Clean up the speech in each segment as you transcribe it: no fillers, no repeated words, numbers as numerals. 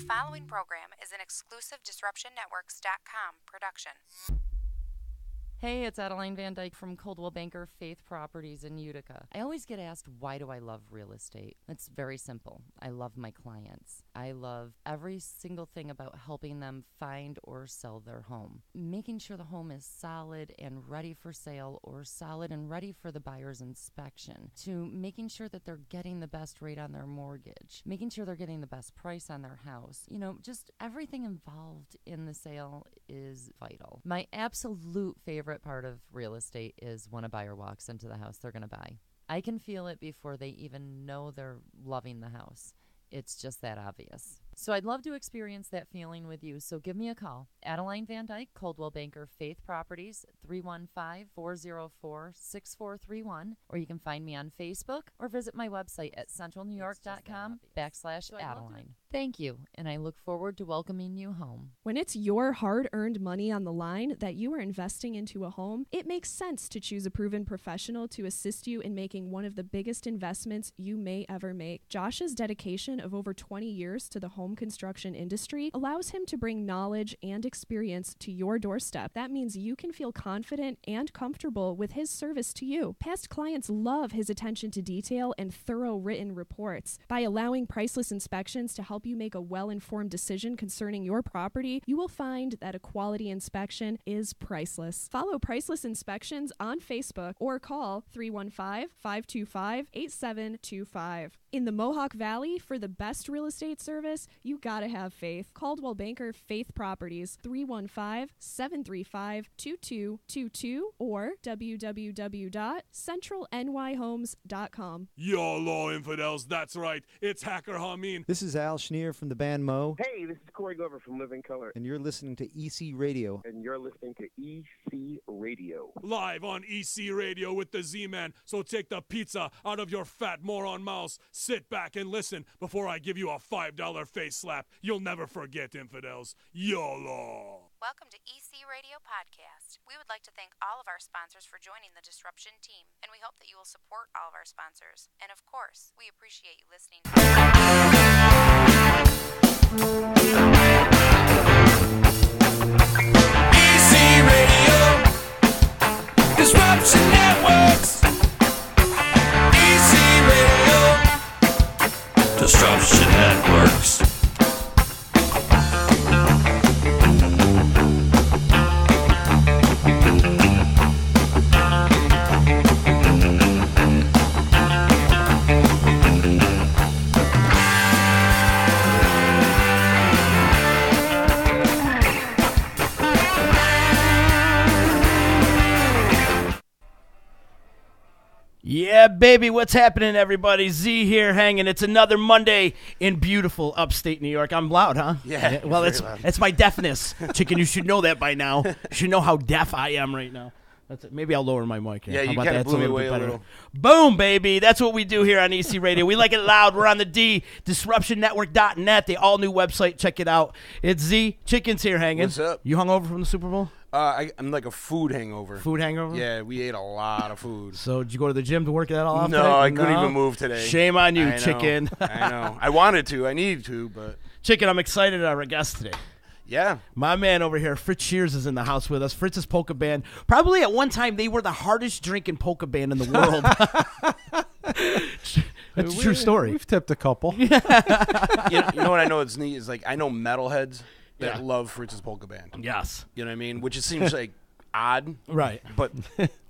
following program is an exclusive DisruptionNetworks.com production. Hey, it's Adeline Van Dyke from Coldwell Banker Faith Properties in Utica. I always get asked, why do I love real estate? It's very simple. I love my clients. I love every single thing about helping them find or sell their home. Making sure the home is solid and ready for sale, or solid and ready for the buyer's inspection, to making sure that they're getting the best rate on their mortgage, making sure they're getting the best price on their house. You know, just everything involved in the sale is vital. My absolute favorite part of real estate is when a buyer walks into the house they're going to buy. I can feel it before they even know they're loving the house. It's just that obvious. So I'd love to experience that feeling with you. So give me a call. Adeline Van Dyke, Coldwell Banker Faith Properties, 315-404-6431. Or you can find me on Facebook or visit my website at centralnewyork.com/Adeline. Thank you, and I look forward to welcoming you home. When it's your hard-earned money on the line that you are investing into a home, it makes sense to choose a proven professional to assist you in making one of the biggest investments you may ever make. Josh's dedication of over 20 years to the home construction industry allows him to bring knowledge and experience to your doorstep. That means you can feel confident and comfortable with his service to you. Past clients love his attention to detail and thorough written reports. By allowing Priceless Inspections to help you make a well-informed decision concerning your property, you will find that a quality inspection is priceless. Follow Priceless Inspections on Facebook or call 315-525-8725. In the Mohawk Valley, for the best real estate service, you gotta have faith. Caldwell Banker Faith Properties, 315-735-2222 or www.centralnyhomes.com. YOLO, infidels, that's right. It's Hacker Hameen. This is Al Schneer from the band Mo. Hey, this is Corey Glover from Living Color. And you're listening to EC Radio. And you're listening to EC Radio. Live on EC Radio with the Z-Man. So take the pizza out of your fat moron mouth. Sit back and listen before I give you a $5 face slap. You'll never forget, infidels. YOLO. Welcome to EC Radio Podcast. We would like to thank all of our sponsors for joining the Disruption team, and we hope that you will support all of our sponsors. And of course, we appreciate you listening to EC Radio, Disruption Networks. EC Radio, Disruption Networks. Yeah, baby, what's happening, everybody? Z here hanging. It's another Monday in beautiful upstate New York. I'm loud, huh? Yeah. Well, it's my deafness. Chicken, you should know that by now. You should know how deaf I am right now. That's it. Maybe I'll lower my mic here. Yeah, How you about kind of that? blew me It's away a better. little. Boom, baby. That's what we do here on EC Radio. We like it loud. We're on the D, DisruptionNetwork.net, the all-new website. Check it out. It's Z. Chicken's here hanging. What's up? You hung over from the Super Bowl? I'm like a food hangover. Food hangover? Yeah, we ate a lot of food. So did you go to the gym to work that all off? No, I couldn't even move today. Shame on you, I know, Chicken. I know. I wanted to. I needed to, but... Chicken, I'm excited at our guest today. Yeah. My man over here, Fritz Scherz, is in the house with us. Fritz's polka band. Probably at one time, they were the hardest drinking polka band in the world. That's a true story. We've tipped a couple. You know what I know it's neat is, like, I know metalheads that love Fritz's polka band. Yes. You know what I mean? Which it seems like odd. Right. But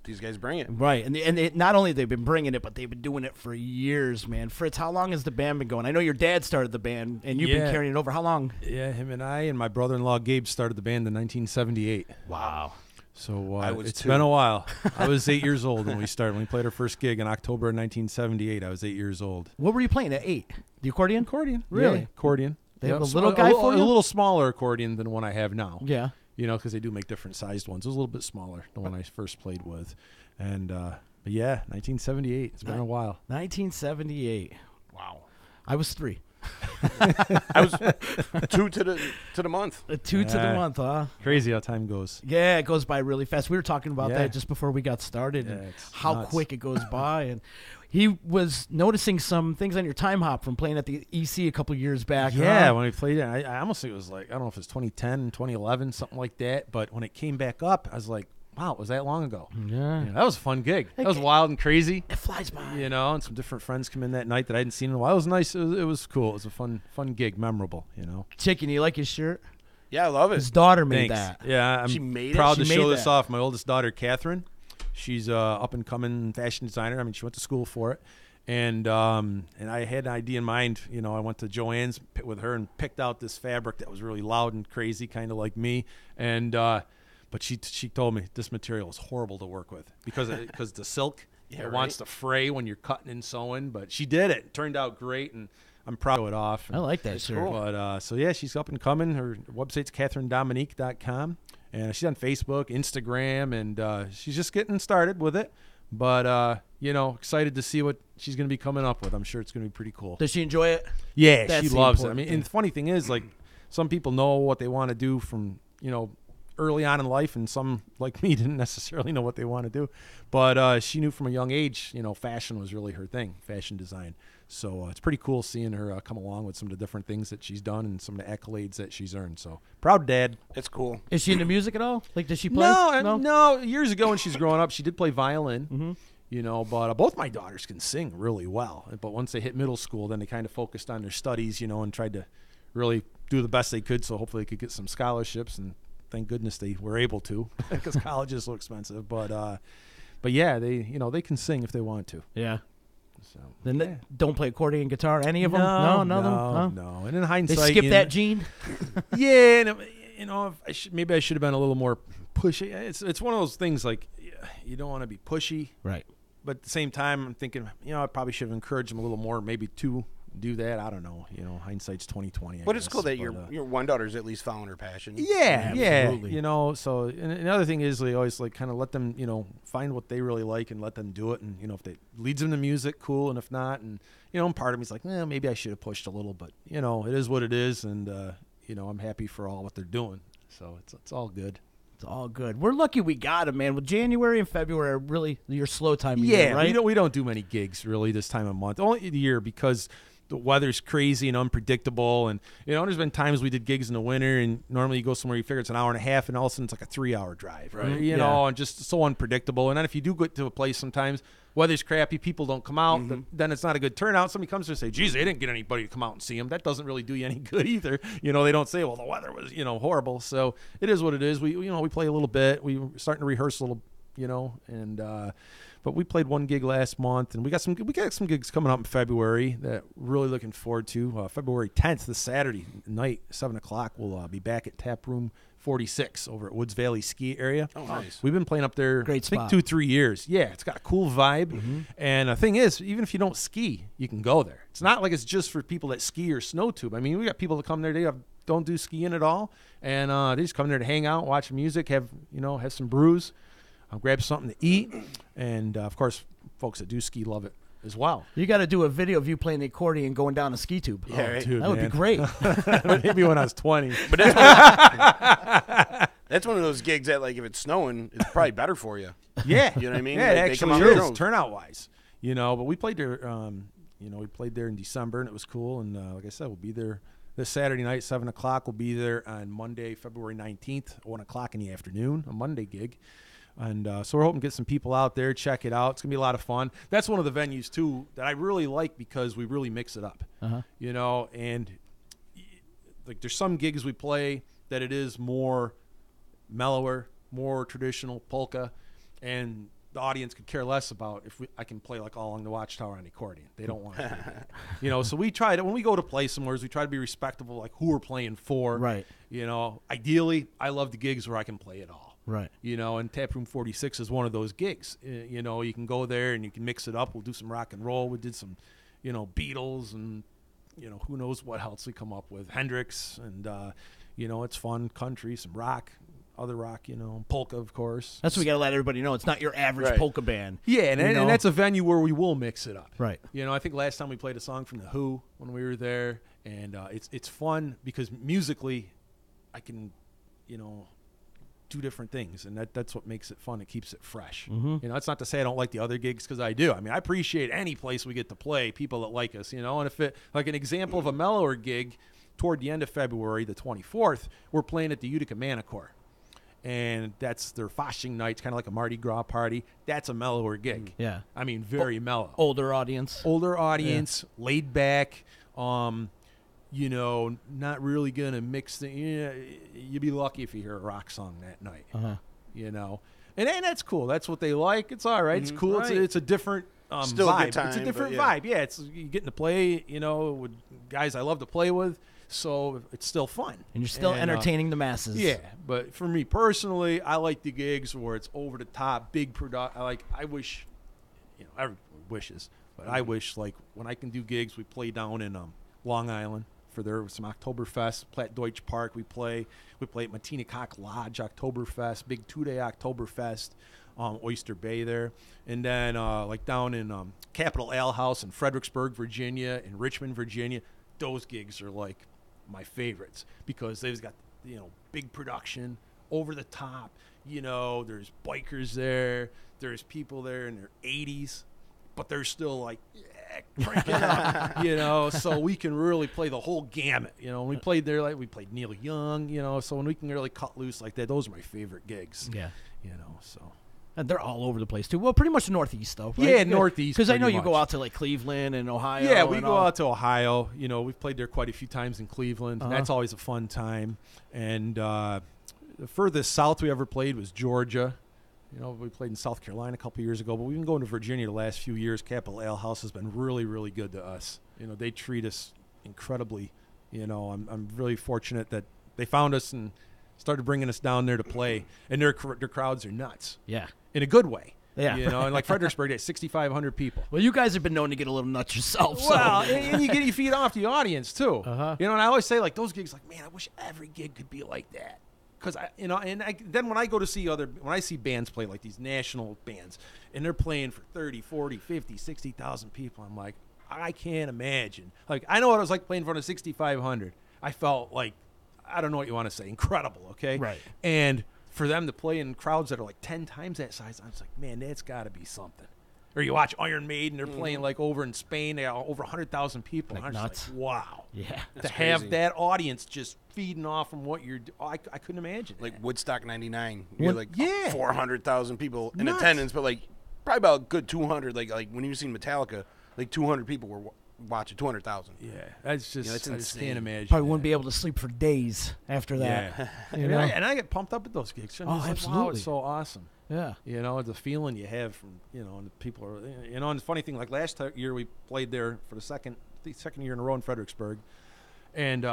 these guys bring it. Right. And they, not only they've been bringing it, but they've been doing it for years, man. Fritz, how long has the band been going? I know your dad started the band, and you've been carrying it over. How long? Yeah, him and I and my brother-in-law Gabe started the band in 1978. Wow. So it's 2. been a while. I was 8 years old when we started. When we played our first gig in October of 1978, I was 8 years old. What were you playing at 8? The accordion? Accordion. Really? Yeah, accordion. They have a little guy for you? A little smaller accordion than the one I have now. Yeah. You know, because they do make different sized ones. It was a little bit smaller, the one I first played with. And, but yeah, 1978. It's been a while. 1978. Wow. I was 3. I was 2 to the month. 2 to the month, huh? Crazy how time goes. Yeah, it goes by really fast. We were talking about Yeah. that just before we got started, Yeah, and it's how nuts. quick it goes by. And he was noticing some things on your time hop from playing at the EC a couple years back. Yeah, huh? when we played it, I almost think it was like, I don't know if it was 2010, 2011, something like that. But when it came back up, I was like, wow, it was that long ago. Yeah. That was a fun gig. That was wild and crazy. It flies by. You know, and some different friends come in that night that I hadn't seen in a while. It was nice. It was cool. It was a fun gig, memorable, you know. Chicken, you like his shirt? Yeah, I love it. His daughter made Thanks. that. Yeah, I'm She made it? proud She to made show this that. off. My oldest daughter, Catherine, she's up and coming fashion designer. I mean, she went to school for it. And I had an idea in mind. You know, I went to Joann's with her and picked out this fabric that was really loud and crazy, kind of like me. And but she told me this material is horrible to work with because the silk it wants to fray when you're cutting and sewing. But she did it. It turned out great, and I'm proud to show it off. I like that shirt. But so yeah, she's up and coming. Her website's CatherineDominique.com, and she's on Facebook, Instagram, and she's just getting started with it. But you know, excited to see what she's going to be coming up with. I'm sure it's going to be pretty cool. Does she enjoy it? Yeah, That's she the loves it. I important mean, and the funny thing is, like, some people know what they want to do from, you know, early on in life, and some, like me, didn't necessarily know what they want to do. But she knew from a young age, you know, fashion was really her thing, fashion design. So it's pretty cool seeing her come along with some of the different things that she's done and some of the accolades that she's earned. So proud dad. It's cool. Is she into music at all? Like, does she play? No. Years ago when she's growing up, she did play violin. You know, but both my daughters can sing really well. But once they hit middle school, then they kind of focused on their studies, you know, and tried to really do the best they could. So hopefully they could get some scholarships, and thank goodness they were able to because college is so expensive. But yeah, they can sing if they want to. Yeah. So Then yeah. they don't play accordion, guitar, any of them? No. No. And in hindsight, They skip you that know, gene? Yeah, and you know, maybe I should have been a little more pushy. It's one of those things like you don't want to be pushy, Right. but at the same time, I'm thinking, you know, I probably should have encouraged them a little more, maybe to do that. I don't know. You know, hindsight's 20/20. But it's cool that your one daughter's at least following her passion. Yeah. absolutely. You know, so and another thing is they always like kind of let them, you know, find what they really like and let them do it. And you know, if it leads them to music, cool. And if not, and you know, and part of me's like, maybe I should have pushed a little, but you know, it is what it is, and you know, I'm happy for all what they're doing. So it's all good. It's all good. We're lucky we got him, man. With January and February are really your slow time of Yeah, year, right? we don't do many gigs really this time of month. Only the year because the weather's crazy and unpredictable, and you know, there's been times we did gigs in the winter, and normally you go somewhere you figure it's an hour and a half, and all of a sudden it's like a 3-hour drive, right? You know, and just so unpredictable. And then if you do go to a place, sometimes weather's crappy, people don't come out, then it's not a good turnout. Somebody comes there and say, geez, they didn't get anybody to come out and see them. That doesn't really do you any good either. You know, they don't say, well, the weather was, you know, horrible. So it is what it is. We play a little bit. We were starting to rehearse a little, you know, and but we played one gig last month, and we got some gigs coming up in February that we're really looking forward to. February 10th, this Saturday night, 7 o'clock, we'll be back at Tap Room 46 over at Woods Valley Ski Area. Oh, nice. We've been playing up there, Great I think, spot. 2-3 years. Yeah, it's got a cool vibe. And the thing is, even if you don't ski, you can go there. It's not like it's just for people that ski or snow tube. I mean, we got people that come there, don't do skiing at all, and they just come there to hang out, watch music, have some brews, grab something to eat, and of course, folks that do ski love it as well. You got to do a video of you playing the accordion going down a ski tube. Yeah, right. Dude, That would be great. Maybe when I was 20. But that's one of those gigs that, like, if it's snowing, it's probably better for you. Yeah, You know what I mean? Yeah, Like, it they come actually out is drunk. turnout wise. You know, but we played there. We played there in December, and it was cool. And like I said, we'll be there this Saturday night, 7 o'clock. We'll be there on Monday, February 19th, 1 o'clock in the afternoon, a Monday gig. And so we're hoping to get some people out there, check it out. It's going to be a lot of fun. That's one of the venues, too, that I really like because we really mix it up. You know, and like there's some gigs we play that it is more mellower, more traditional polka, and the audience could care less about if I can play like All Along the Watchtower on the accordion. They don't want to do that. You know, so we try to, when we go to play somewhere, we try to be respectful, like who we're playing for. Right. You know, ideally, I love the gigs where I can play it all. Right. You know, and Tap Room 46 is one of those gigs. You know, you can go there and you can mix it up. We'll do some rock and roll. We did some, you know, Beatles and, you know, who knows what else we come up with. Hendrix and, you know, it's fun. Country, some rock, other rock, you know, polka, of course. That's what we got to let everybody know. It's not your average polka band. Yeah, and that's a venue where we will mix it up. Right. You know, I think last time we played a song from The Who when we were there, And it's fun because musically I can, do different things, and that's what makes it fun. It keeps it fresh. It's not to say I don't like the other gigs, because I do. I mean, I appreciate any place we get to play, people that like us, and if it, like an example of a mellower gig, toward the end of February, the 24th, we're playing at the Utica Manicore, and that's their Fasching night, kind of like a Mardi Gras party. That's a mellower gig. Yeah. I mean, very mellow. Older audience, laid back, not really going to mix the, you'd be lucky if you hear a rock song that night, and that's cool. That's what they like. It's all right. It's cool. Right. It's a different Still vibe. a good time, it's a different but vibe. Yeah, it's you getting to play, with guys I love to play with, so it's still fun. and you're still entertaining the masses. Yeah, but for me personally, I like the gigs where it's over the top, big production. I wish, everyone wishes, but I wish, like, when I can do gigs, we play down in Long Island for some Oktoberfest, Platt Deutsch Park. We play at Matinacock Lodge Oktoberfest, big 2-day Oktoberfest, Oyster Bay there, and then like down in Capitol Ale House in Fredericksburg, Virginia, and Richmond, Virginia. Those gigs are like my favorites because they've got big production, over the top. There's bikers there, there's people there in their 80s, but they're still like, crank it up, so we can really play the whole gamut. When we played there, like we played Neil Young, so when we can really cut loose like that, those are my favorite gigs. Yeah. So. And they're all over the place too. Well, pretty much the Northeast though. Right? Yeah, Northeast. Because I know pretty you go much. out to like Cleveland and Ohio. Yeah, we go out to Ohio. We've played there quite a few times in Cleveland. Uh-huh. That's always a fun time. And the furthest south we ever played was Georgia. We played in South Carolina a couple years ago, but we've been going to Virginia the last few years. Capitol Ale House has been really, really good to us. They treat us incredibly. I'm really fortunate that they found us and started bringing us down there to play. And their crowds are nuts. Yeah. In a good way. Yeah. And like Fredericksburg, they had 6,500 people. Well, you guys have been known to get a little nuts yourself. So. Well, and you feed off the audience too. Uh-huh. And I always say, like, those gigs, like, man, I wish every gig could be like that. Because then when I go to see when I see bands play, like these national bands, and they're playing for 30, 40, 50, 60,000 people, I'm like, I can't imagine. Like, I know what it was like playing in front of 6,500. I felt like, I don't know what you want to say, incredible, okay? Right. And for them to play in crowds that are like 10 times that size, I was like, man, that's got to be something. Or you watch Iron Maiden, they're playing like over in Spain, they are over 100,000 people. Like I'm just nuts. like, wow. Yeah. To have that audience just feeding off from what you're doing, I couldn't imagine. Like that. Woodstock 99. You're like Yeah. 400,000 people in Nuts. attendance, but like probably about a good 200. Like when you seen Metallica, like 200 people were watching 200,000. Yeah, that's just, that's I just insane. can't imagine. Probably wouldn't be able to sleep for days after that. Yeah. You know? and I get pumped up at those gigs. I'm Oh, just like, wow, absolutely. it's so awesome. Yeah. The feeling you have from, and the people are, and the funny thing, like last year we played there for the second year in a row in Fredericksburg. And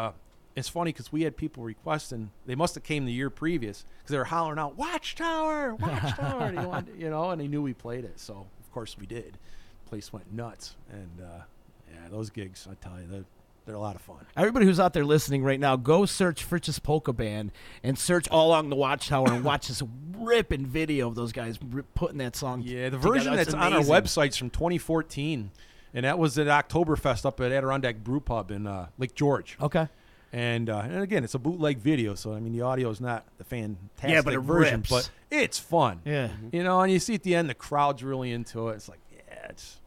it's funny because we had people requesting, they must have came the year previous because they were hollering out, Watchtower, Watchtower, and they knew we played it. So, of course, we did. The place went nuts. And, those gigs, I tell you, they're a lot of fun. Everybody who's out there listening right now, go search Fritz's Polka Band and search All Along the Watchtower and watch this ripping video of those guys putting that song Yeah, the together. version It's that's on our amazing. website's from 2014, and that was at Oktoberfest up at Adirondack Brew Pub in Lake George. Okay. And again, it's a bootleg video, so I mean the audio is not the fantastic Yeah, but it version, rips. but it's fun. Yeah. And you see at the end the crowd's really into it. It's like, yeah, it's.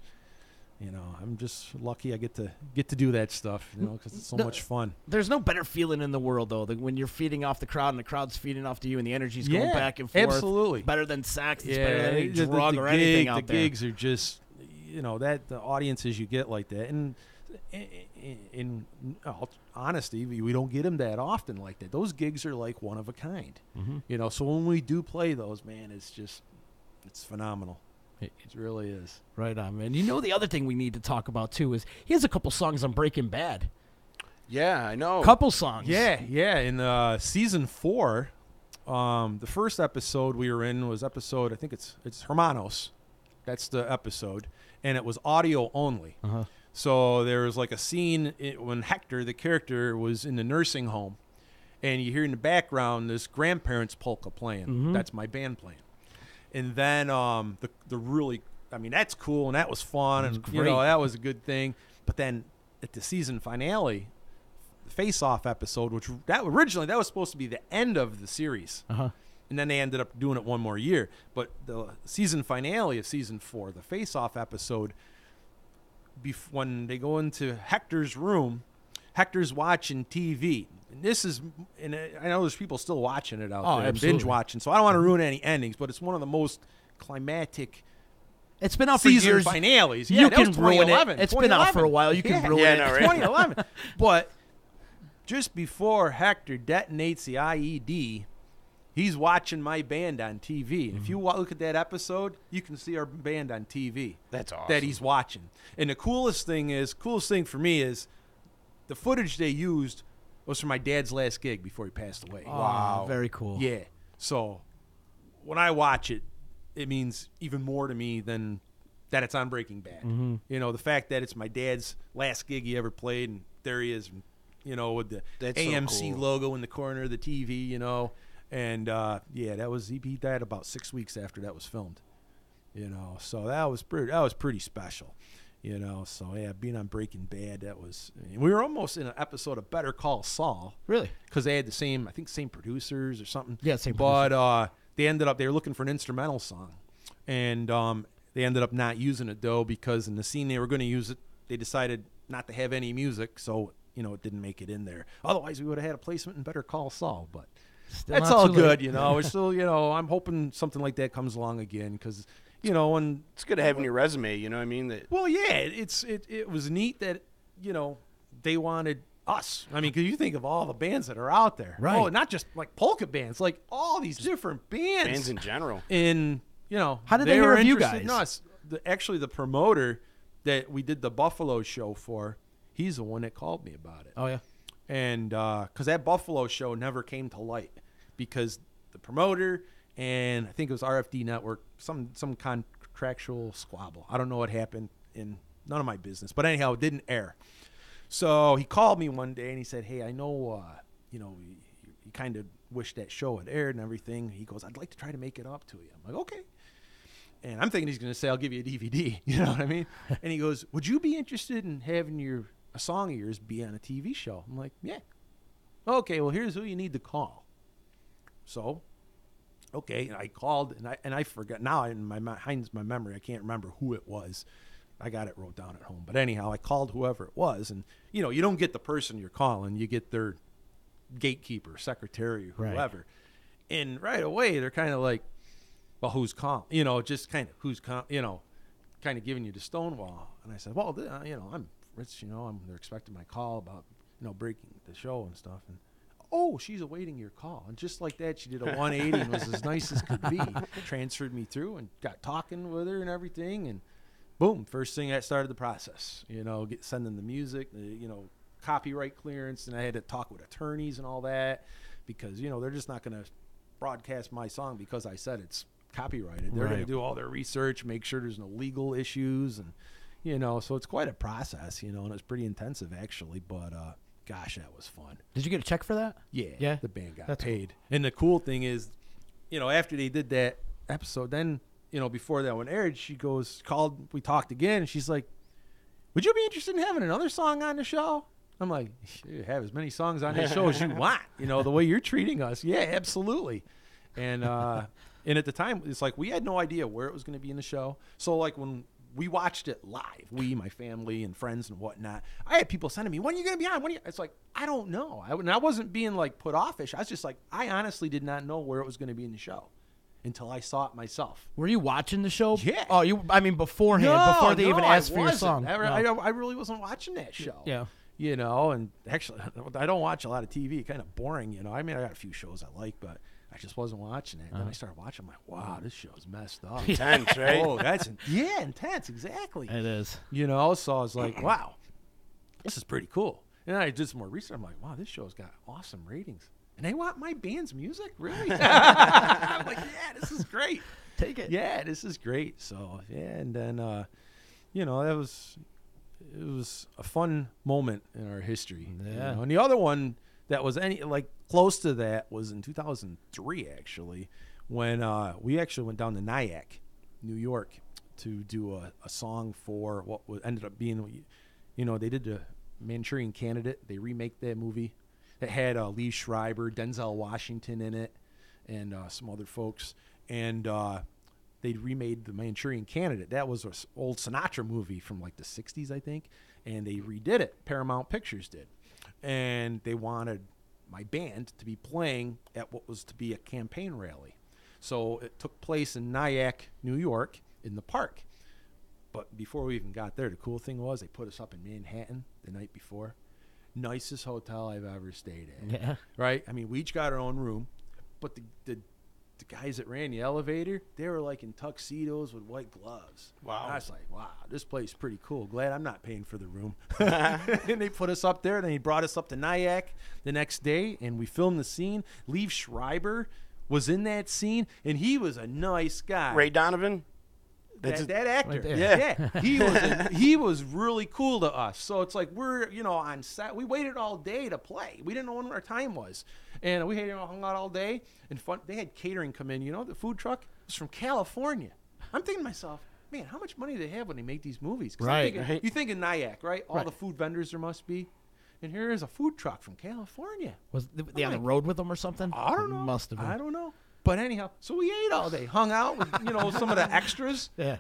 I'm just lucky I get to do that stuff, because it's so much fun. There's no better feeling in the world, though, than when you're feeding off the crowd and the crowd's feeding off to you and the energy's going back and forth. Absolutely. Better than sex. It's Yeah, better than any the drug or gig, anything out the there. gigs are just, that the audiences you get like that. And in all honesty, we don't get them that often like that. Those gigs are like one of a kind. Mm-hmm. So when we do play those, man, it's phenomenal. It really is. Right on, man. The other thing we need to talk about, too, is he has a couple songs on Breaking Bad. Yeah, I know. Couple songs. Yeah. In season 4, the first episode we were in was episode, I think it's Hermanos. That's the episode. And it was audio only. Uh-huh. So there was like a scene when Hector, the character, was in the nursing home. And you hear in the background this grandparents' polka playing. Mm-hmm. That's my band playing. And then the really, I mean, that's cool and that was fun. And, great. that was a good thing. But then at the season finale, Face Off episode, which originally that was supposed to be the end of the series. Uh-huh. And then they ended up doing it one more year. But the season finale of season 4, the Face Off episode, when they go into Hector's room, Hector's watching TV. And I know there's people still watching it out there, absolutely. binge watching. So I don't want to ruin any endings, but it's one of the most climatic. It's been out for season years. finales. You Yeah, that can was ruin it. 2011. It's been out for a while. You can ruin it. no, right? 2011. But just before Hector detonates the IED, he's watching my band on TV. And if you look at that episode, you can see our band on TV. That's awesome. That he's watching. And the coolest thing for me is the footage they used was from my dad's last gig before he passed away. Wow. Very cool. Yeah. So when I watch it, it means even more to me than that it's on Breaking Bad. Mm-hmm. You know, the fact that it's my dad's last gig he ever played, and there he is, you know, with the That's so AMC cool. logo in the corner of the TV, you know. And, yeah, he died about 6 weeks after that was filmed, you know. So that was pretty special, you know. So, yeah, being on Breaking Bad, we were almost in an episode of Better Call Saul. Really? Because they had the same producers or something. Yeah, same But they were looking for an instrumental song. And they ended up not using it, though, because in the scene they were going to use it, they decided not to have any music. So, you know, it didn't make it in there. Otherwise, we would have had a placement in Better Call Saul. But Still that's not all too good, late. you know. We're still, you know, I'm hoping something like that comes along again because, you know, when It's good to have in your resume, you know what I mean? well, yeah, it was neat that, you know, they wanted us. I mean, because you think of all the bands that are out there. Right. Oh, not just like polka bands, like all these different bands. Bands in general. In, you know, How did they hear were of you interested in guys? us. Actually, the promoter that we did the Buffalo show for, he's the one that called me about it. Oh, yeah. And because that Buffalo show never came to light because the promoter and I think it was RFD Network, some contractual squabble. I don't know what happened, in none of my business. But anyhow, it didn't air. So he called me one day and he said, hey, I know, you know, you kind of wish that show had aired and everything. He goes, I'd like to try to make it up to you. I'm like, okay. And I'm thinking he's going to say, I'll give you a DVD. You know what I mean? And he goes, would you be interested in having a song of yours be on a TV show? I'm like, yeah. Okay, well, here's who you need to call. So, okay, and I called, and I forgot. Now, in my memory, I can't remember who it was. I got it wrote down at home. But anyhow, I called whoever it was. And, you know, you don't get the person you're calling. You get their gatekeeper, secretary, whoever. Right. And right away, they're kind of like, well, who's calling? You know, just kind of who's calling, you know, kind of giving you the stonewall. And I said, well, you know, I'm Fritz, you know, they're expecting my call about, you know, breaking the show and stuff. And, oh, she's awaiting your call. And just like that, she did a 180 and was as nice as could be. Transferred me through and got talking with her and everything. And boom, first thing that started the process, you know, sending the music, you know, copyright clearance. And I had to talk with attorneys and all that because, you know, they're just not going to broadcast my song because I said it's copyrighted. They're going to do all their research, make sure there's no legal issues. And, you know, so it's quite a process, you know, and it's pretty intensive actually. But, gosh, that was fun. Did you get a check for that? Yeah. The band got paid. Cool. And the cool thing is, you know, after they did that episode, then, you know, before that one aired, she we talked again, and she's like, would you be interested in having another song on the show? I'm like, you have as many songs on this show as you want, you know, the way you're treating us. Yeah, absolutely. And at the time, it's like we had no idea where it was going to be in the show. So, like, when we watched it live, my family and friends and whatnot, I had people sending me, when are you going to be on? It's like, I don't know. I wasn't being, like, put offish. I was just like, I honestly did not know where it was going to be in the show until I saw it myself. Were you watching the show? Yeah. Oh, I mean, beforehand, before they even asked for your song. I really wasn't watching that show. Yeah. You know, and actually, I don't watch a lot of TV. Kind of boring, you know. I mean, I got a few shows I like, but I just wasn't watching it. And then I started watching. I'm like, wow, this show's messed up. Intense, right? Oh, intense, exactly. It is. You know, so I was like, wow, this is pretty cool. And then I did some more research. I'm like, wow, this show's got awesome ratings. And they want my band's music? Really? I'm like, yeah, this is great. Take it. Yeah, this is great. So, yeah, and then, you know, it was a fun moment in our history. Yeah. You know? And the other one that was close to that was in 2003, actually, when we actually went down to Nyack, New York, to do a song for what ended up being, you know, they did the Manchurian Candidate. They remake that movie. It had Lee Schreiber, Denzel Washington in it, and some other folks. And they remade the Manchurian Candidate. That was an old Sinatra movie from like the 60s, I think. And they redid it. Paramount Pictures did. And they wanted my band to be playing at what was to be a campaign rally. So it took place in Nyack, New York, in the park. But before we even got there, the cool thing was they put us up in Manhattan the night before. Nicest hotel I've ever stayed in. Yeah. Right? I mean, we each got our own room, but the guys that ran the elevator, they were like in tuxedos with white gloves. Wow. And I was like, wow, this place is pretty cool. Glad I'm not paying for the room. And they put us up there. Then he brought us up to Nyack the next day, and we filmed the scene. Lee Schreiber was in that scene, and he was a nice guy. Ray Donovan? That actor. Right there. Yeah. He was really cool to us. So it's like we're, on set. We waited all day to play. We didn't know when our time was. And we hung out all day. And fun. They had catering come in. The food truck was from California. I'm thinking to myself, man, how much money do they have when they make these movies? 'Cause Right. You think in Nyack, right? All Right. the food vendors there must be. And here's a food truck from California. Was they on the road with them or something? I don't know. Must have been. I don't know. But anyhow, so we ate all day, hung out with, some of the extras, Yeah.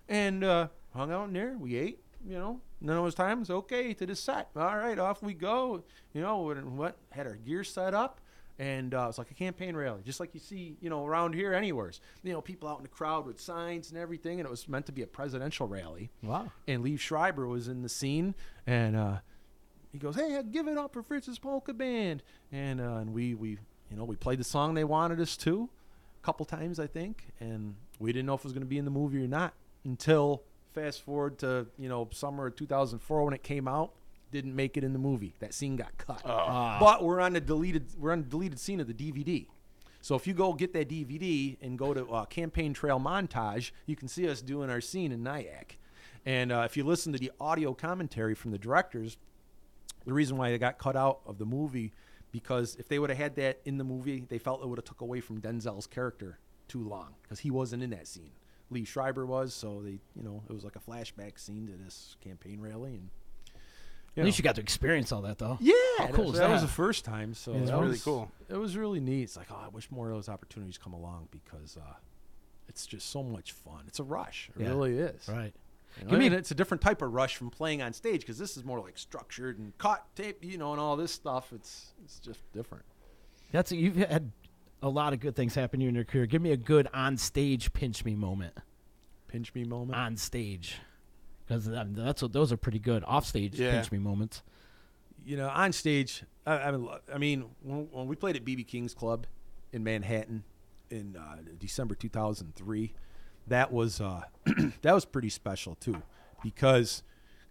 and hung out in there. We ate, and then it was time. It was okay to the set. All right, off we go. Had our gear set up, and it was like a campaign rally, just like you see, around here anywheres. People out in the crowd with signs and everything, and it was meant to be a presidential rally. Wow. And Lee Schreiber was in the scene, and he goes, "Hey, give it up for Fritz's Polka Band," and we played the song they wanted us to a couple times, I think, and we didn't know if it was going to be in the movie or not until fast forward to, summer of 2004 when it came out. Didn't make it in the movie. That scene got cut. But we're on the deleted scene of the DVD. So if you go get that DVD and go to Campaign Trail Montage, you can see us doing our scene in Nyack. And if you listen to the audio commentary from the directors, the reason why they got cut out of the movie, because if they would have had that in the movie, they felt it would have took away from Denzel's character too long, because he wasn't in that scene. Lee Schreiber was, so they, it was like a flashback scene to this campaign rally, and At least you got to experience all that, though. yeah, How cool is that was that? the first time, so It's that really was cool. It was really neat. It's like, I wish more of those opportunities come along, because it's just so much fun. It's a rush, it Yeah. really is. Right. I mean, it's a different type of rush from playing on stage, because this is more like structured and cut tape, and all this stuff. It's just different. You've had a lot of good things happen to you in your career. Give me a good on-stage pinch me moment. Pinch me moment? On stage. Because those are pretty good. Off-stage pinch me moments. On stage, I mean, when we played at BB King's Club in Manhattan in December 2003, that was pretty special too, because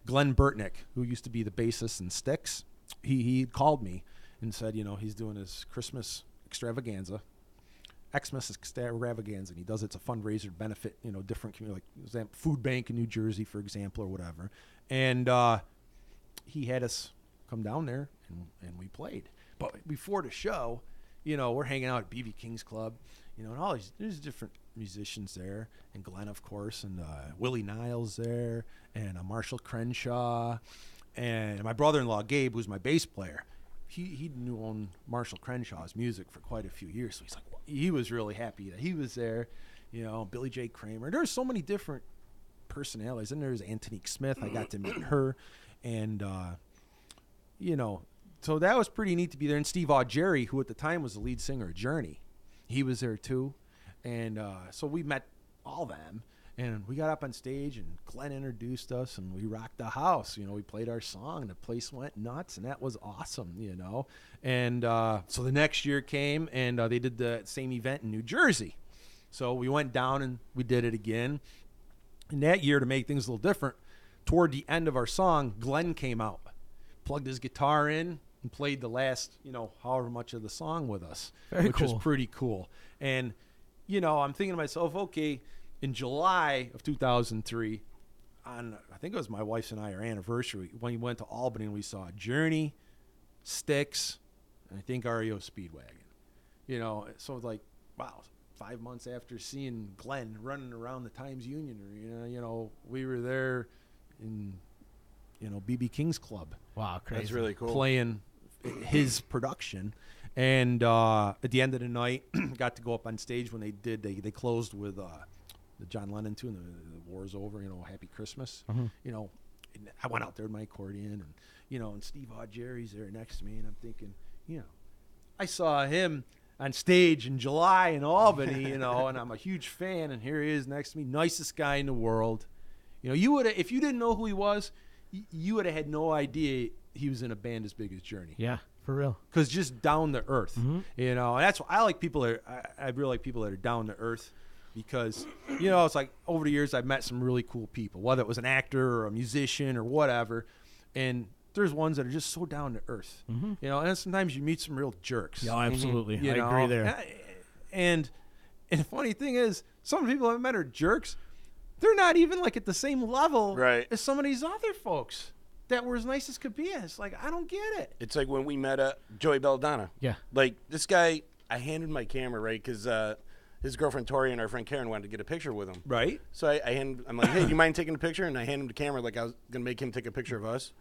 Glenn Burtnick, who used to be the bassist in Styx, he called me and said, he's doing his Christmas extravaganza, Xmas extravaganza, and he does it's a fundraiser to benefit different community, like food bank in New Jersey, for example, or whatever, and he had us come down there and we played. But before the show, we're hanging out at BB King's Club, and all there's different musicians there, and Glenn, of course, and Willie Niles there, and Marshall Crenshaw, and my brother-in-law Gabe, who's my bass player. He knew Marshall Crenshaw's music for quite a few years, so he was really happy that he was there. Billy J. Kramer. There's so many different personalities, and there's Antonique Smith. I got to meet her, and so that was pretty neat to be there. And Steve Augeri, who at the time was the lead singer of Journey, he was there too. And so we met all them, and we got up on stage, and Glenn introduced us, and we rocked the house. We played our song, and the place went nuts, and that was awesome, And so the next year came, and they did the same event in New Jersey. So we went down, and we did it again. And that year, to make things a little different, toward the end of our song, Glenn came out, plugged his guitar in, and played the last, however much of the song with us, which was pretty cool. And I'm thinking to myself, okay, in July of 2003, I think it was my wife's and our anniversary, when we went to Albany and we saw Journey, Styx, and I think REO Speedwagon. So it's like, wow, 5 months after seeing Glenn running around the Times Union Arena, we were there in BB King's Club. Wow, crazy. That's really cool. Playing his production. And at the end of the night, got to go up on stage when they did. They closed with the John Lennon tune, the war's over, Happy Christmas. And I went out there with my accordion, and Steve Augeri's there next to me, and I'm thinking, I saw him on stage in July in Albany, and I'm a huge fan, and here he is next to me, nicest guy in the world. You would have, if you didn't know who he was, you would have had no idea he was in a band as big as Journey. Yeah, for real. Because just down to earth, and that's why I like people that I really like people that are down to earth, because it's like over the years I've met some really cool people, whether it was an actor or a musician or whatever, and there's ones that are just so down to earth, and sometimes you meet some real jerks. Yeah, absolutely. I agree there. And the funny thing is, some of the people I've met are jerks. They're not even like at the same level as some of these other folks that were as nice as could be. It's like, I don't get it. It's like when we met Joey Belladonna. Yeah. Like, this guy, I handed my camera, right, because his girlfriend Tori and our friend Karen wanted to get a picture with him. Right. So I'm like, hey, do you mind taking a picture? And I hand him the camera like I was going to make him take a picture of us.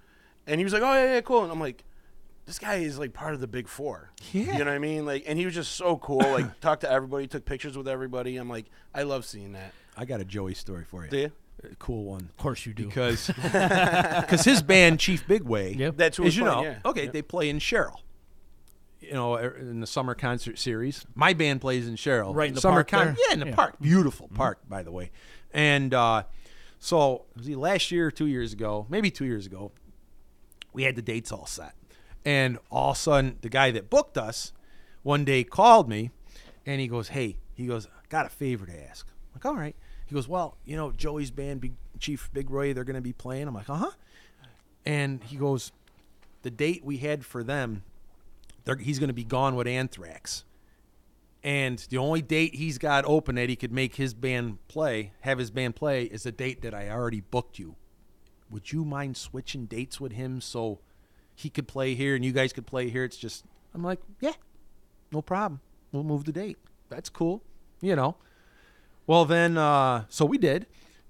And he was like, oh, yeah, cool. And I'm like, this guy is like part of the Big Four. Yeah. You know what I mean? Like, and he was just so cool. Like, talked to everybody, took pictures with everybody. I'm like, I love seeing that. I got a Joey story for you. Do you? A cool one. Of course you do. Because his band, Chief Bigway, that's who is, playing, they play in Sherrill. In the summer concert series. My band plays in Sherrill. Right in the summer park there? Yeah, in the park. Beautiful park, by the way. And so, was he last year or 2 years ago? Maybe 2 years ago. We had the dates all set. And all of a sudden, the guy that booked us one day called me, and he goes, hey, got a favor to ask. I'm like, all right. He goes, well, Joey's band, Chief Big Roy, they're going to be playing. I'm like, uh-huh. And he goes, the date we had for them, he's going to be gone with Anthrax. And the only date he's got open that he could make his band play, is the date that I already booked you. Would you mind switching dates with him so he could play here and you guys could play here? It's just, I'm like, yeah, no problem. We'll move the date. That's cool. Well, then, so we did.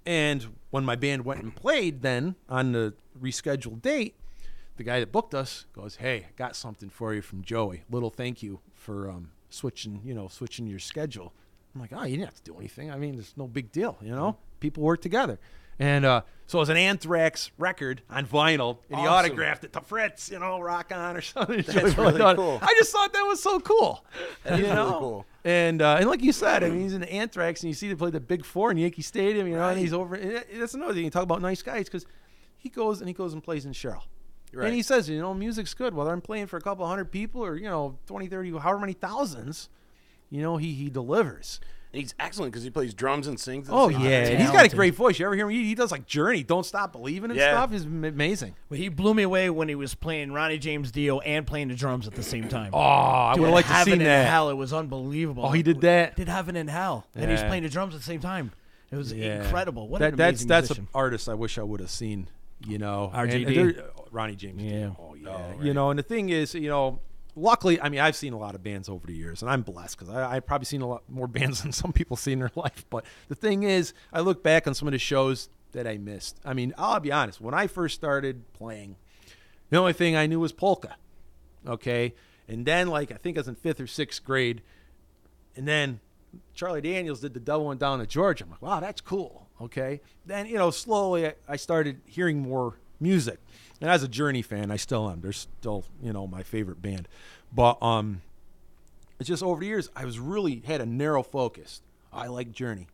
And when my band went and played then on the rescheduled date, the guy that booked us goes, hey, I got something for you from Joey. Little thank you for switching your schedule. I'm like, oh, you didn't have to do anything. I mean, there's no big deal, People work together. And so it was an Anthrax record on vinyl, and he autographed it to Fritz, rock on or something. That's really cool. I just thought that was so cool. That is really cool. And like you said, I mean, he's in Anthrax, and you see they play the Big Four in Yankee Stadium, and he's over. And that's another thing. You talk about nice guys, because he goes and plays in Sherrill. Right. And he says, music's good. Whether I'm playing for a couple hundred people or, 20, 30, however many thousands, he delivers. And he's excellent because he plays drums and sings. Oh, yeah. And he's got a great voice. You ever hear him? He does like Journey, Don't Stop Believing and stuff. He's amazing. Well, he blew me away when he was playing Ronnie James Dio and playing the drums at the same time. Oh, I would have liked to see that. Heaven and Hell, it was unbelievable. Oh, he did that? Did Heaven and Hell. And he's playing the drums at the same time. It was incredible. What an amazing That's musician. an artist I wish I would have seen, RJD. And Ronnie James. Yeah. Oh, yeah. Right. And the thing is, luckily, I mean, I've seen a lot of bands over the years, and I'm blessed because I've probably seen a lot more bands than some people see in their life. But the thing is, I look back on some of the shows that I missed. I mean, I'll be honest. When I first started playing, the only thing I knew was polka, okay? And then, I think I was in 5th or 6th grade, and then Charlie Daniels did the Double One Down to Georgia. I'm like, wow, that's cool, okay? Then, slowly I started hearing more music. And as a Journey fan, I still am. They're still, my favorite band. But it's just over the years, I was really had a narrow focus. I like Journey.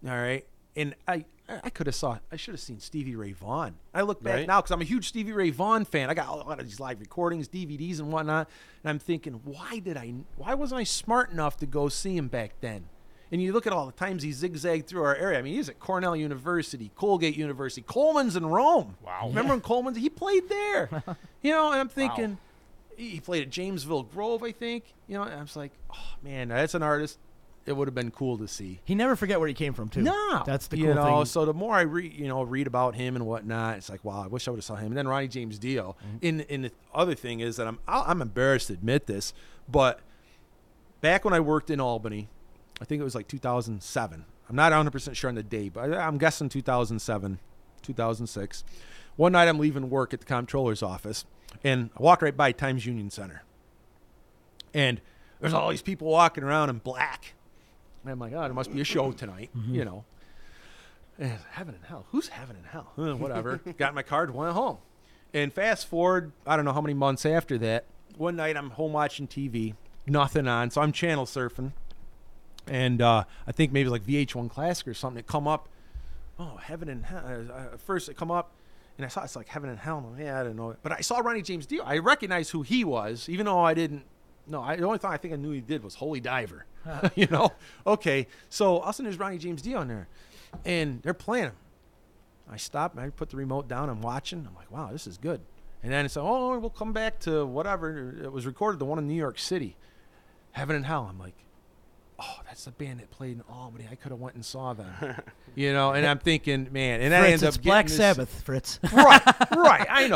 All right. And I should have seen Stevie Ray Vaughan. I look back now because I'm a huge Stevie Ray Vaughan fan. I got a lot of these live recordings, DVDs and whatnot. And I'm thinking, why wasn't I smart enough to go see him back then? And you look at all the times he zigzagged through our area. I mean, he's at Cornell University, Colgate University, Coleman's in Rome. Wow. Remember when Coleman's? He played there. And I'm thinking, he played at Jamesville Grove, I think. And I was like, oh, man, that's an artist. It would have been cool to see. He never forget where he came from, too. No. That's the cool thing. So the more I read about him and whatnot, it's like, wow, I wish I would have saw him. And then Ronnie James Dio. And the other thing is that I'm embarrassed to admit this, but back when I worked in Albany, I think it was 2007. I'm not 100% sure on the date, but I'm guessing 2007, 2006. one night I'm leaving work at the comptroller's office, and I walk right by Times Union Center. And there's all these people walking around in black. And I'm like, oh, there must be a show tonight, you know. And heaven and hell. Who's heaven and hell? Whatever. Got my card, went home. And fast forward, I don't know how many months after that, one night I'm home watching TV, nothing on. So I'm channel surfing. And I think maybe like VH1 Classic or something. It come up, oh, heaven and hell. First it come up, and I saw it's like heaven and hell. And yeah, I didn't know it. But I saw Ronnie James Dio. I recognized who he was, even though I didn't. No, the only thing I think I knew he did was Holy Diver. You know? Okay. So all of a sudden there's Ronnie James Dio on there. And they're playing him. I stop, and I put the remote down. I'm watching. I'm like, wow, this is good. And then it's like, oh, we'll come back to whatever. It was recorded, the one in New York City. Heaven and Hell. I'm like, oh, that's the band that played in Albany. I could have went and saw them. You know, and I'm thinking, man. And then I end up it's Black getting Sabbath, Fritz. Right. I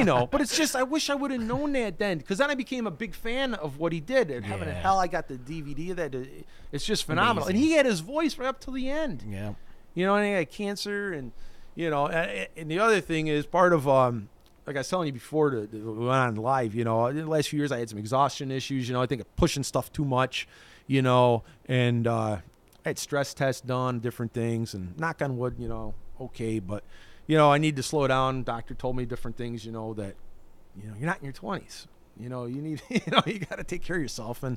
know. But it's just, I wish I would have known that then, because then I became a big fan of what he did. At Heaven and Hell, I got the DVD of that. It's just phenomenal. Amazing. And he had his voice right up till the end. Yeah. You know, and he had cancer, and, you know, and the other thing is part of, like I was telling you before, we went on live, you know, in the last few years I had some exhaustion issues, you know, I think of pushing stuff too much, you know, and I had stress tests done, different things, and knock on wood, you know, okay, but, you know, I need to slow down. Doctor told me different things, you know, that, you know, you're not in your 20s. You know, you need, you know, you got to take care of yourself. And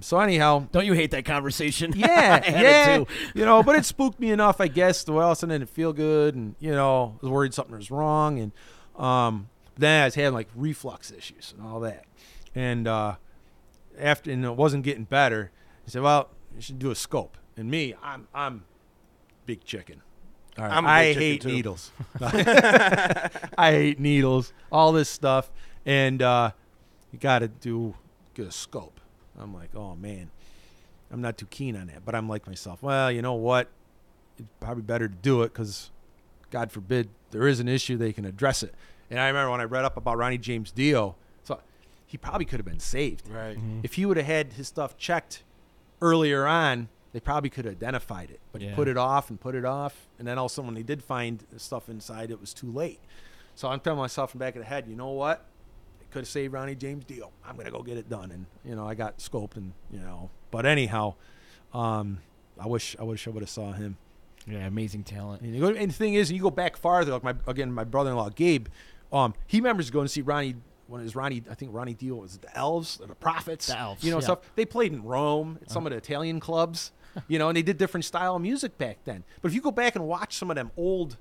so anyhow. Don't you hate that conversation? Yeah, I had yeah. it too. You know, but it spooked me enough, I guess, to all of a sudden didn't feel good. And, you know, I was worried something was wrong. And then I was having, like, reflux issues and all that. And after, and it wasn't getting better, he said, well, you should do a scope. And me, I'm big chicken. All right. I hate needles. I hate needles, all this stuff. And you got to get a scope. I'm like, oh, man, I'm not too keen on that. But I'm like myself, well, you know what? It's probably better to do it because, God forbid, there is an issue, they can address it. And I remember when I read up about Ronnie James Dio, so he probably could have been saved. Right. Mm-hmm. If he would have had his stuff checked earlier on, they probably could have identified it. But he put it off. And then all of a sudden when they did find the stuff inside, it was too late. So I'm telling myself in the back of the head, you know what? Could have saved Ronnie James Dio. I'm going to go get it done. And, you know, I got scoped and, you know. But anyhow, I wish I would have saw him. Yeah, amazing talent. And the thing is, you go back farther, like my brother-in-law, Gabe, he remembers going to see Ronnie, when it was Ronnie, I think Ronnie Dio was the Elves, or the Prophets. The Elves, you know, yeah. stuff. They played in Rome at some of the Italian clubs, you know, and they did different style of music back then. But if you go back and watch some of them old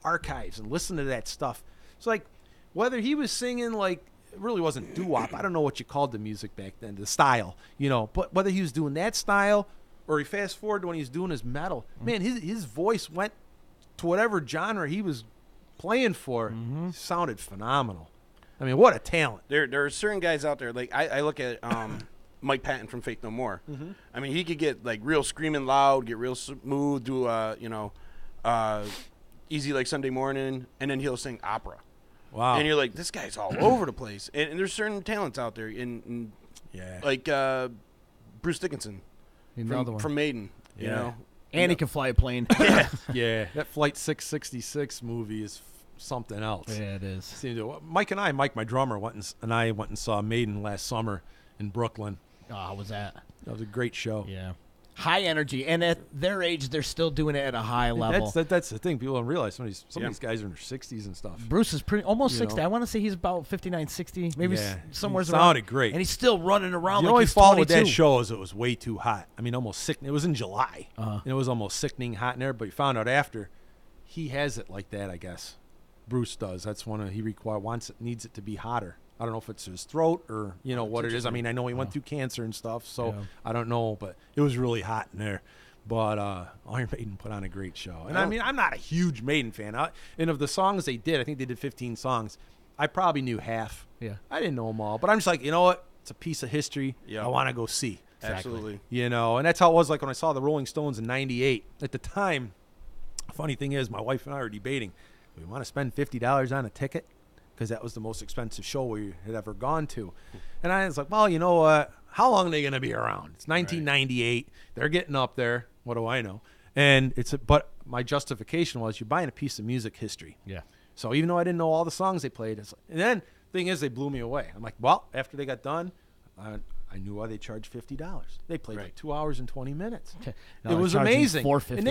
archives and listen to that stuff, it's like, whether he was singing like, it really wasn't doo-wop. I don't know what you called the music back then, the style, you know. But whether he was doing that style or he fast forward to when he was doing his metal, man, his voice went to whatever genre he was playing for. Sounded phenomenal. I mean, what a talent. There are certain guys out there, like I look at Mike Patton from Faith No More. I mean, he could get like real screaming loud, get real smooth, do easy like Sunday morning, and then he'll sing opera. Wow. And you're like, this guy's all over the place. And there's certain talents out there. Like Bruce Dickinson from Maiden. Yeah. You know? And he can fly a plane. Yeah. That Flight 666 movie is something else. Yeah, it is. Mike, my drummer, went and saw Maiden last summer in Brooklyn. Oh, how was that? That was a great show. Yeah. High energy, and at their age, they're still doing it at a high level. That's the thing. People don't realize some of these guys are in their 60s and stuff. Bruce is almost 60. know? I want to say he's about 59, 60, maybe somewhere around. Sounded great. And he's still running around The like only he's fault 22. with that show is it was way too hot. I mean, almost sick. It was in July. And it was almost sickening hot in there, but you found out after he has it like that, I guess. Bruce does. That's one of he needs it to be hotter. I don't know if it's his throat or, you know, what it is. I mean, I know he went through cancer and stuff, so I don't know, but it was really hot in there. But Iron Maiden put on a great show. And I mean, I'm not a huge Maiden fan. And of the songs they did, I think they did 15 songs. I probably knew half. Yeah. I didn't know them all. But I'm just like, you know what? It's a piece of history I want to go see. Absolutely. You know, and that's how it was like when I saw the Rolling Stones in 98. At the time, funny thing is, my wife and I were debating, do we want to spend $50 on a ticket? Because that was the most expensive show we had ever gone to. And I was like, well, you know what? How long are they going to be around? It's 1998. Right. They're getting up there. What do I know? And but my justification was you're buying a piece of music history. Yeah. So even though I didn't know all the songs they played, and then thing is, they blew me away. I'm like, well, after they got done, I knew why they charged $50. They played like 2 hours and 20 minutes. Now it they're was charging amazing. $4.50. And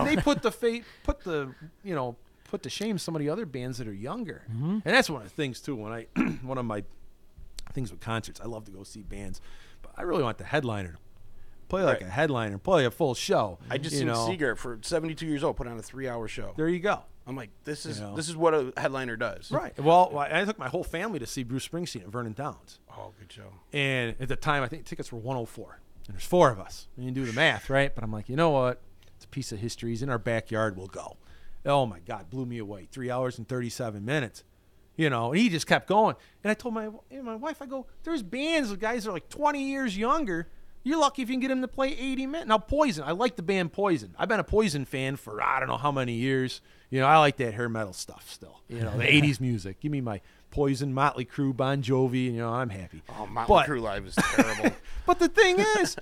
they put to shame some of the other bands that are younger. And that's one of the things too. When one of my things with concerts, I love to go see bands, but I really want the headliner to play like a headliner, play a full show. I just seen Seeger for 72 years old put on a 3-hour show. There you go. I'm like, this is what a headliner does. Right. Well, I took my whole family to see Bruce Springsteen at Vernon Downs. Oh, good show. And at the time, I think tickets were $104. And there's 4 of us. And you do the math, right? But I'm like, you know what? It's a piece of history. He's in our backyard. We'll go. Oh, my God. Blew me away. 3 hours and 37 minutes. And he just kept going. And I told my wife, I go, there's bands with guys that are like 20 years younger. You're lucky if you can get him to play 80 minutes. Now, Poison. I like the band Poison. I've been a Poison fan for I don't know how many years. I like that hair metal stuff still. The 80s music. Give me my Poison, Motley Crue, Bon Jovi, I'm happy. Oh, Motley Crue live is terrible. But the thing is,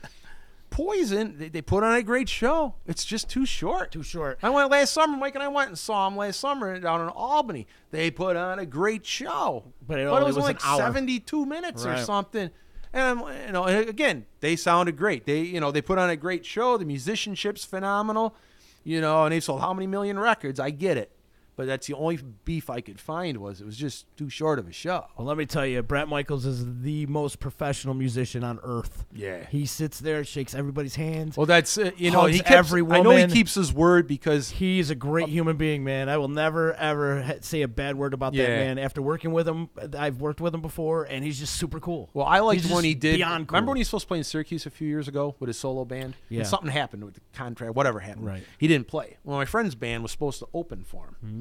Poison, they put on a great show. It's just too short. Too short. I went last summer. Mike and I went and saw them last summer down in Albany. They put on a great show. But it was like an hour. 72 minutes or something. And again, they sounded great. They put on a great show. The musicianship's phenomenal. And they sold how many million records? I get it. But that's the only beef I could find was it was just too short of a show. Well, let me tell you, Bret Michaels is the most professional musician on earth. Yeah. He sits there, shakes everybody's hands. Well, that's, hugs every woman. I know he keeps his word because he's a great human being, man. I will never, ever say a bad word about that man. After working with him, I've worked with him before, and he's just super cool. Well, I liked when he did. Beyond cool. Remember when he was supposed to play in Syracuse a few years ago with his solo band? Yeah. And something happened with the contract, whatever happened. Right. He didn't play. Well, my friend's band was supposed to open for him. Mm-hmm.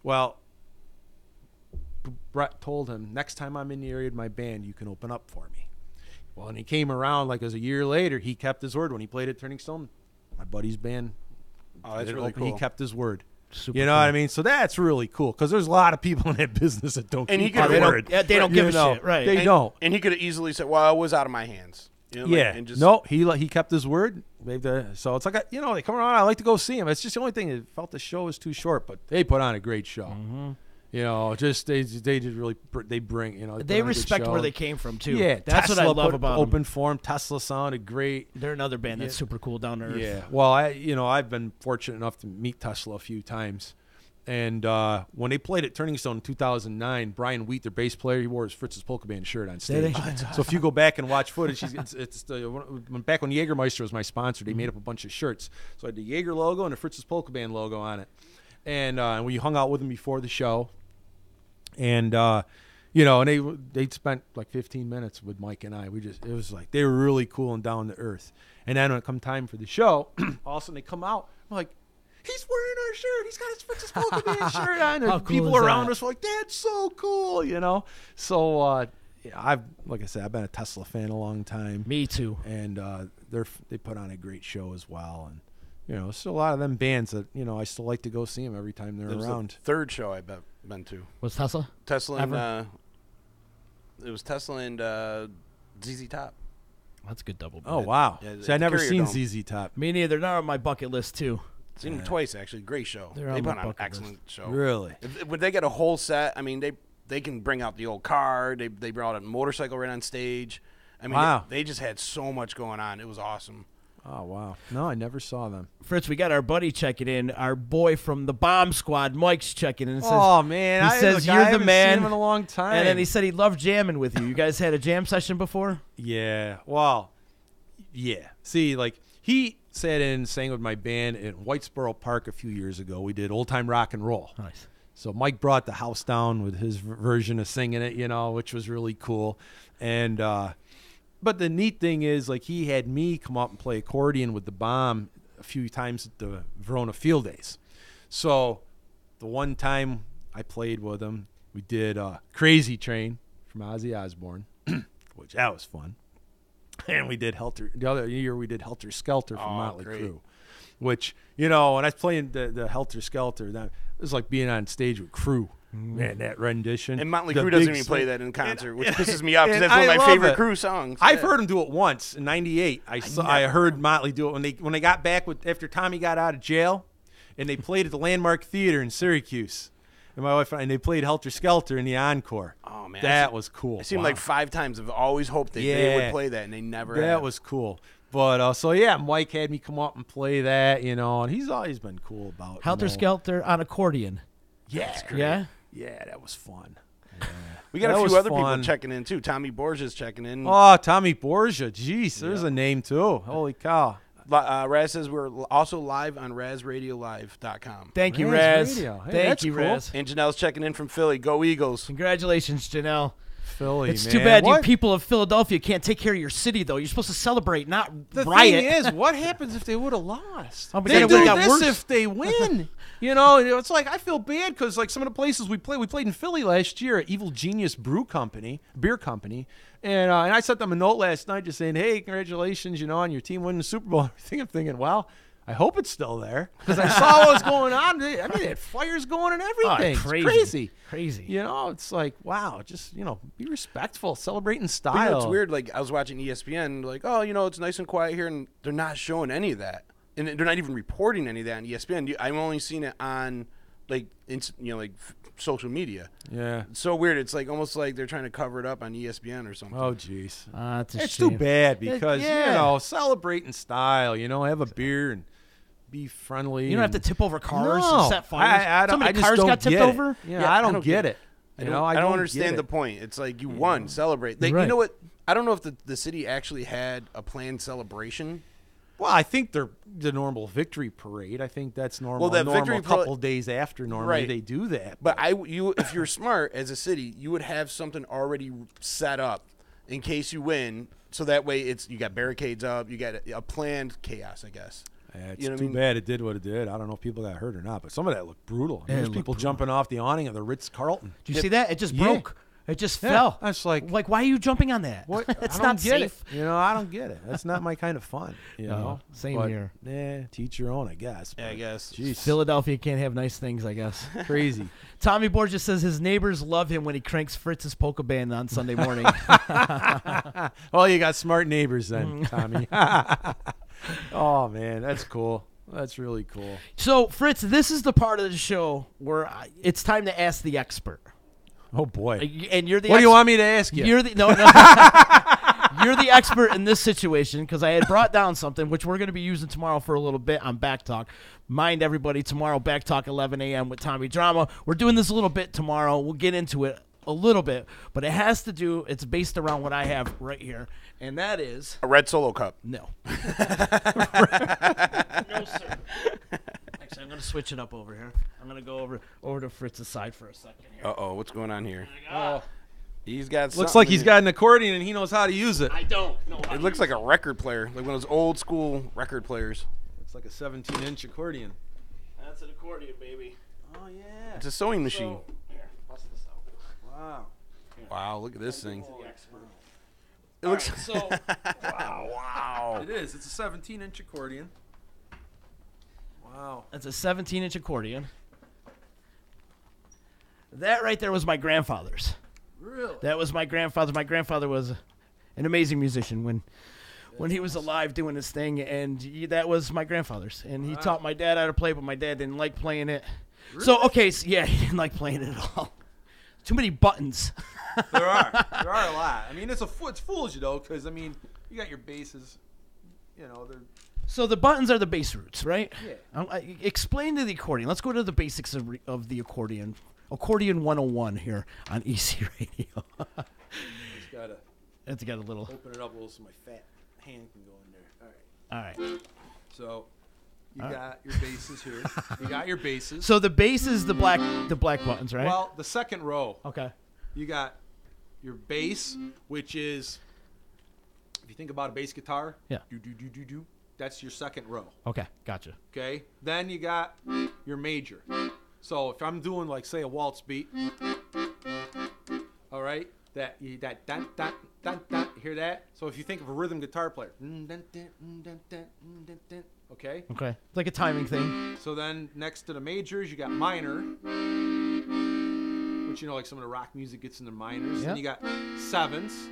Well, Brett told him, next time I'm in the area of my band, you can open up for me. Well, and he came around like as a year later. He kept his word when he played at Turning Stone. My buddy's band. Oh, that's really cool. He kept his word. Super what I mean? So that's really cool because there's a lot of people in that business that don't keep their word. They don't give a shit, right? They don't. And he could have easily said, well, it was out of my hands. He kept his word. So it's like, they come around. I like to go see him. It's just the only thing that felt the show was too short, but they put on a great show. Mm-hmm. They did really, they bring, they respect where they came from too. Yeah. That's Tesla what I love about open forum. Tesla sounded great. They're another band that's super cool down to earth. Yeah. Well, I've been fortunate enough to meet Tesla a few times. And when they played at Turning Stone in 2009, Brian Wheat, their bass player, he wore his Fritz's Polka Band shirt on stage. So if you go back and watch footage, back when Jägermeister was my sponsor, they made up a bunch of shirts. So I had the Jaeger logo and the Fritz's Polka Band logo on it. And we hung out with them before the show. And, and they spent like 15 minutes with Mike and I. It was like they were really cool and down to earth. And then when it come time for the show, all of a sudden they come out. I'm like, he's wearing our shirt. He's got his Fritz's Polka Band shirt on. And people around us were like, that's so cool, So, like I said, I've been a Tesla fan a long time. Me too. And they put on a great show as well. And, still a lot of them bands that, I still like to go see them every time they're around. The third show I've been to. Was Tesla? It was Tesla and ZZ Top. That's a good double. Oh, wow. Yeah, See, I never seen Dome. ZZ Top. Me neither. They're on my bucket list too. Seen them twice, actually. Great show. They put on an excellent show. Really? When they get a whole set, I mean, they can bring out the old car. They brought a motorcycle right on stage. I mean, wow. They just had so much going on. It was awesome. Oh, wow. No, I never saw them. Fritz, we got our buddy checking in. Our boy from the Bomb Squad, Mike's checking in. And says, oh, man. He says, you're the man. Seen him in a long time. And then he said he loved jamming with you. You guys had a jam session before? Yeah. Well, yeah. See, like, he sat in and sang with my band in Whitesboro Park a few years ago. We did Old Time Rock and Roll. Nice. So Mike brought the house down with his version of singing it, which was really cool. And, but the neat thing is, like, he had me come up and play accordion with the Bomb a few times at the Verona Field Days. So the one time I played with him, we did Crazy Train from Ozzy Osbourne, which that was fun. And we did the other year we did Helter Skelter from Motley Crue, which, when I was playing the Helter Skelter, that it was like being on stage with Crue. Man, that rendition. And Motley Crue doesn't even play that in concert, which pisses me off because that's one of my favorite Crue songs. I've heard them do it once in '98. I heard Motley do it when they got back after Tommy got out of jail, and they played at the Landmark Theater in Syracuse. and my wife and they played Helter Skelter in the encore. Oh man, that was cool. It seemed like 5 times. I've always hoped that they would play that, and they never. That was cool. But so yeah, Mike had me come up and play that, and he's always been cool about Helter Skelter on accordion. Yeah, yeah, that was fun. We got a few other people checking in too. Tommy Borgia's checking in. Oh, Tommy Borgia. Jeez, there's a name too. Holy cow. Raz says we're also live on RazRadioLive.com. Thank you, Raz. Hey, Thank you, cool. Raz. And Janelle's checking in from Philly. Go Eagles. Congratulations, Janelle. Philly, it's man. too bad What? you people of Philadelphia can't take care of your city, though. You're supposed to celebrate, not The riot. thing is, what happens if they would have lost? Oh, but They then it do would've got this worse. if they win. It's like I feel bad because like some of the places we played in Philly last year at Evil Genius Beer Company, and I sent them a note last night just saying, hey, congratulations, on your team winning the Super Bowl. I'm thinking, well, I hope it's still there because I saw what was going on. I mean, they had fires going and everything. Crazy. It's crazy. It's like, wow, just, be respectful, celebrate in style. But, it's weird. Like, I was watching ESPN, like, oh, it's nice and quiet here, and they're not showing any of that. And they're not even reporting any of that on ESPN. I've only seen it on, like, social media. Yeah. It's so weird. It's like almost like they're trying to cover it up on ESPN or something. Oh, jeez. It's too bad because, yeah. Celebrate in style, have a beer and be friendly. You don't have to tip over cars No. and set fires. How many cars got tipped over? I don't get it. I don't understand the point. It's like you won, celebrate. Like, Right. You know what? I don't know if the city actually had a planned celebration. Well, I think they're the normal victory parade. I think that's normal. Well, that normal victory couple days after normally they do that. But if you're smart as a city, you would have something already set up in case you win. So that way, you got barricades up. You got a planned chaos, I guess. It's too bad it did what it did. I don't know if people got hurt or not, but some of that looked brutal. There's people jumping off the awning of the Ritz-Carlton. Did you see that? It just broke. It just fell. That's like, why are you jumping on that? What? It's I not don't get safe. it. I don't get it. That's not my kind of fun. Same But, here. Teach your own, I guess. Yeah, I guess. Jeez. Philadelphia can't have nice things, I guess. Crazy. Tommy Borgia says his neighbors love him when he cranks Fritz's polka band on Sunday morning. Well, you got smart neighbors then, Tommy. Oh, man, that's cool. That's really cool. So, Fritz, this is the part of the show where it's time to ask the expert. Oh, boy. And you're the What do you want me to ask you? You're the you're the expert in this situation because I had brought down something which we're going to be using tomorrow for a little bit on Back Talk. Mind everybody, tomorrow Back Talk 11 a.m. with Tommy Drama. We're doing this a little bit tomorrow. We'll get into it a little bit, but it has to do. It's based around what I have right here, and that is a red Solo cup. No, no, sir. Actually, I'm going to switch it up over here. I'm going to go over to Fritz's side for a second here. Uh-oh, what's going on here? He's got Looks like he's got an accordion and he knows how to use it. I don't know how It looks like a record player, like one of those old school record players. Looks like a 17-inch accordion. That's an accordion, baby. Oh, yeah. It's a sewing machine. So, here, bust this out. Wow. Wow, look at this thing. It looks so. Wow. It is. It's a 17-inch accordion. Wow. That's a 17-inch accordion. That right there was my grandfather's. Really? That was my grandfather. My grandfather was an amazing musician when he was alive doing his thing, and that was my grandfather's. And he taught my dad how to play, but my dad didn't like playing it. Really? So, okay, he didn't like playing it at all. Too many buttons. There are a lot. I mean, it's foolish, because, I mean, you got your basses, they're... So the buttons are the bass roots, right? Yeah. Explain to the accordion. Let's go to the basics of the accordion. Accordion 101 here on EC Radio. It's got a little... Open it up a little so my fat hand can go in there. All right. So you got your basses here. You got your basses. So the bass is the black buttons, right? Well, the second row. Okay. You got your bass, which is, if you think about a bass guitar, do. That's your second row. Okay, gotcha. Okay. Then you got your major. So if I'm doing like say a waltz beat, all right, that dun, dun, dun, dun, you hear that? So if you think of a rhythm guitar player, okay. Okay. It's like a timing thing. So then next to the majors, you got minor, which like some of the rock music gets in the minors. Yep. Then you got sevenths,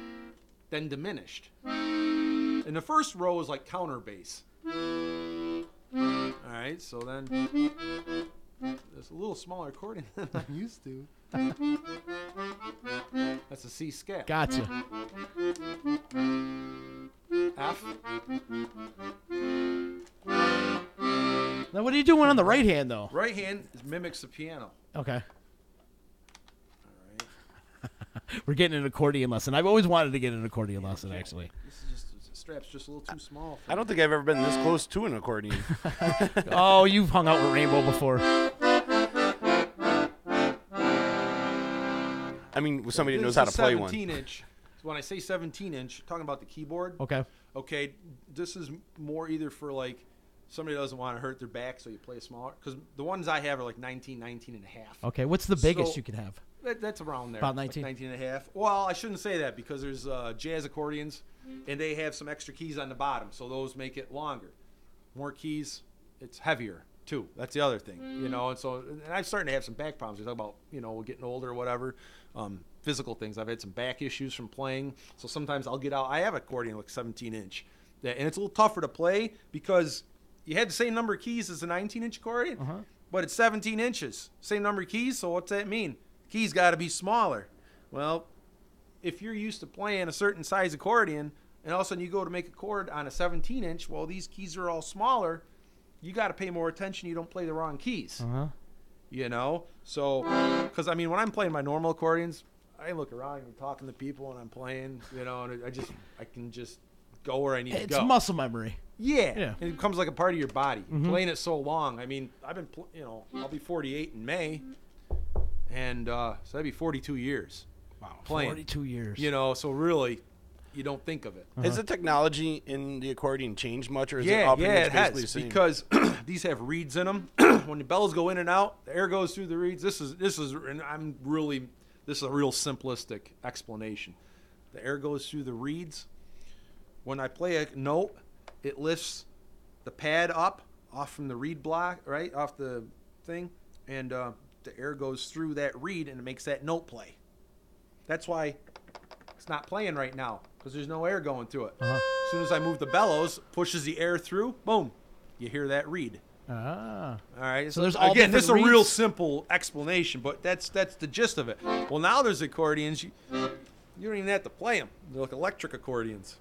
then diminished. And the first row is like counter bass. All right, so then It's a little smaller accordion than I'm used to. That's a C scale. Gotcha. F. Now, what are you doing on the right hand, though? Right hand mimics the piano. Okay. We're getting an accordion lesson. I've always wanted to get an accordion lesson, actually. This is just, the strap's just a little too small. I don't think I've ever been this close to an accordion. Oh, you've hung out with Rainbow before. I mean, with somebody who knows how to play one. 17-inch. So when I say 17-inch, talking about the keyboard. Okay. Okay, this is more either for like somebody doesn't want to hurt their back, so you play smaller. Because the ones I have are like 19 and a half. Okay, what's the biggest So- you can have? That's around there. About 19? Like 19 and a half. Well, I shouldn't say that because there's jazz accordions, and they have some extra keys on the bottom, so those make it longer. More keys, it's heavier, too. That's the other thing, you know. And I'm starting to have some back problems. You talk about, you know, getting older or whatever, physical things. I've had some back issues from playing, so sometimes I'll get out. I have an accordion like 17-inch, and it's a little tougher to play because you had the same number of keys as a 19-inch accordion, but it's 17 inches. Same number of keys, so what's that mean? Keys got to be smaller. Well, if you're used to playing a certain size accordion and all of a sudden you go to make a chord on a 17-inch, well, these keys are all smaller, you got to pay more attention. You don't play the wrong keys. You know? So, because, I mean, when I'm playing my normal accordions, I look around and talking to people and I'm playing, you know, and I can just go where I need to go. It's muscle memory. Yeah. It becomes like a part of your body. Playing it so long. I mean, I've been, I'll be 48 in May. And so that'd be 42 years. Wow, playing. 42 years. You know, so really, you don't think of it. Has the technology in the accordion changed much, or is it Yeah, all pretty much it basically has the same? because these have reeds in them. When the bells go in and out, the air goes through the reeds. This is a real simplistic explanation. The air goes through the reeds. When I play a note, it lifts the pad up off from the reed block, right off the thing, and the air goes through that reed and it makes that note play. That's why it's not playing right now, because there's no air going through it. As soon as I move the bellows, pushes the air through, boom, you hear that reed. Ah. All right. So there's all again, this is a different real reeds? simple explanation, but that's the gist of it. Well, now there's accordions. You don't even have to play them. They're like electric accordions,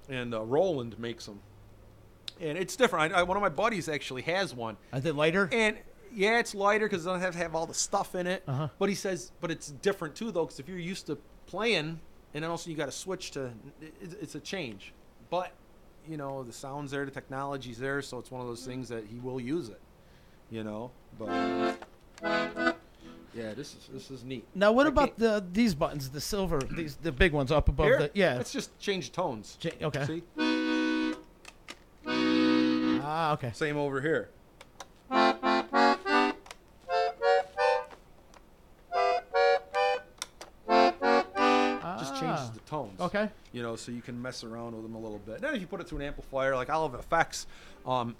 and Roland makes them, and it's different. One of my buddies actually has one. Is it lighter? And yeah, it's lighter because it doesn't have to have all the stuff in it. But he says, but it's different too, though, because if you're used to playing, and then also you got to switch to, it's a change. But, you know, the sound's there, the technology's there, so it's one of those things that he will use it, you know. But, yeah, this is neat. Now, what about these buttons, the silver, the big ones up above Here? the, yeah. Let's just change tones. Okay. See? Ah, okay. Same over here. Just changes the tones. Okay. You know, so you can mess around with them a little bit. Then if you put it to an amplifier, like I'll have effects. Now,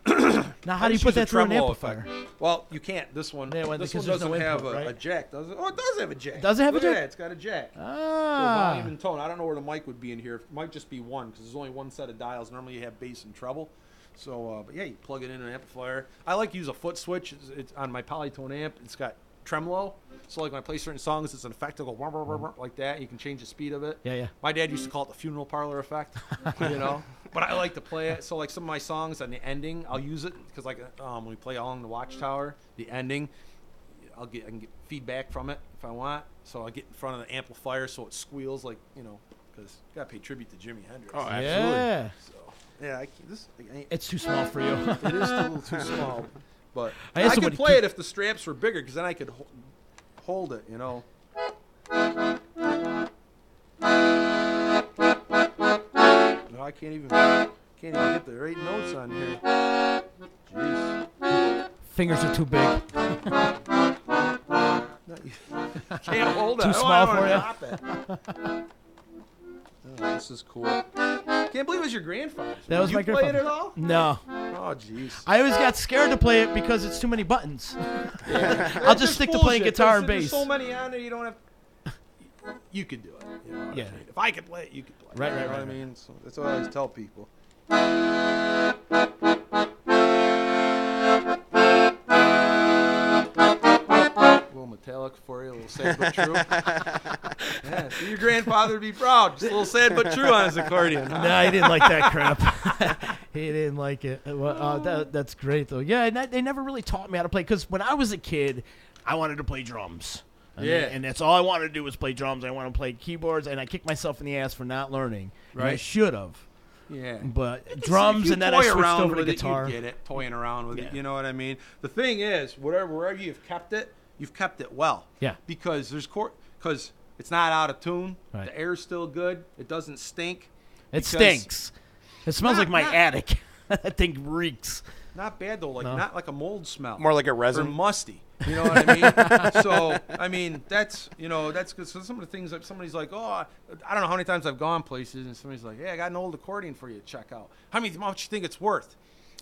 how do you put that through an amplifier? Well, you can't. This one, Yeah, well, this because one there's no doesn't have input, right? a jack, does it? Oh, it does have a jack. Does it have a Look at jack? that, it's got a jack. So Ah. volume and tone. I don't know where the mic would be in here. It might just be one because there's only one set of dials. Normally you have bass and treble. So, but yeah, you plug it in an amplifier. I like to use a foot switch. It's on my Polytone amp. It's got tremolo. So like when I play certain songs, it's an effect that goes like that. You can change the speed of it. Yeah. My dad used to call it the funeral parlor effect, you know. But I like to play it. So like some of my songs on the ending, I'll use it because like when we play Along the Watchtower, the ending, I can get feedback from it if I want. So I get in front of the amplifier so it squeals like, you know, because you got to pay tribute to Jimi Hendrix. Oh, absolutely. Yeah. So yeah, It's too small for you. it is a little too small. But I I, had could somebody play it if the straps were bigger because then I could hold it, you know. No, I can't even get the right notes on here. Jeez. Fingers are too big. Can't hold it. Too I small don't for wanna you? drop it. Oh, this is cool. Can't believe it was your grandfather. That was you my play it grandfather. at all? No. Oh, jeez. I always got scared to play it because it's too many buttons. I'll just stick to playing bullshit, guitar 'cause and bass. There's so many on there, you don't have. You could do it. You know what Yeah. I mean? If I could play it, you could play it. Right, You right, know what right, I mean? So that's what I always tell people. sad but true. Yeah, see your grandfather would be proud. Just a little sad but true on his accordion. Huh? No, he didn't like that crap. He didn't like it. Well, that's great, though. Yeah, and they never really taught me how to play. Because when I was a kid, I wanted to play drums. And that's all I wanted to do was play drums. I wanted to play keyboards, and I kicked myself in the ass for not learning. Right. And I should have. Yeah. But drums, and then I switched over to guitar. You get it, toying around with it. You know what I mean? The thing is, wherever you've kept it well. Yeah. Because because it's not out of tune. Right. The air's still good. It doesn't stink. It stinks. It smells like my attic. That thing reeks. Not bad though. Not like a mold smell. More like a resin. Or musty. You know what I mean? So I mean that's good. So some of the things that somebody's like, oh, I don't know how many times I've gone places and somebody's like, hey, I got an old accordion for you to check out. How much you think it's worth?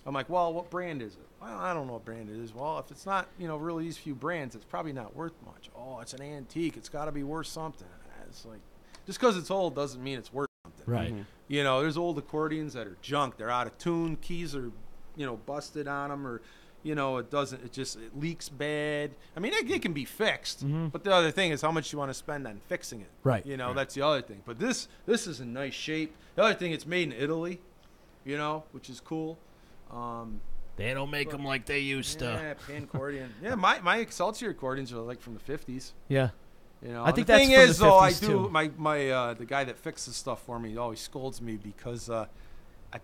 I'm like, well, what brand is it? Well, I don't know what brand it is. Well, if it's not, really these few brands, it's probably not worth much. Oh, it's an antique. It's got to be worth something. It's like, just because it's old doesn't mean it's worth something. Right. Mm-hmm. There's old accordions that are junk. They're out of tune. Keys are, busted on them, or, it leaks bad. I mean, it can be fixed. Mm-hmm. But the other thing is how much you want to spend on fixing it. Right. That's the other thing. But this is in nice shape. The other thing, it's made in Italy, which is cool. They don't make them like they used to. Yeah, pancordion. Yeah, my Excelsior accordions are like from the 50s. Yeah. I think the thing is, though, I do my the guy that fixes stuff for me always scolds me because I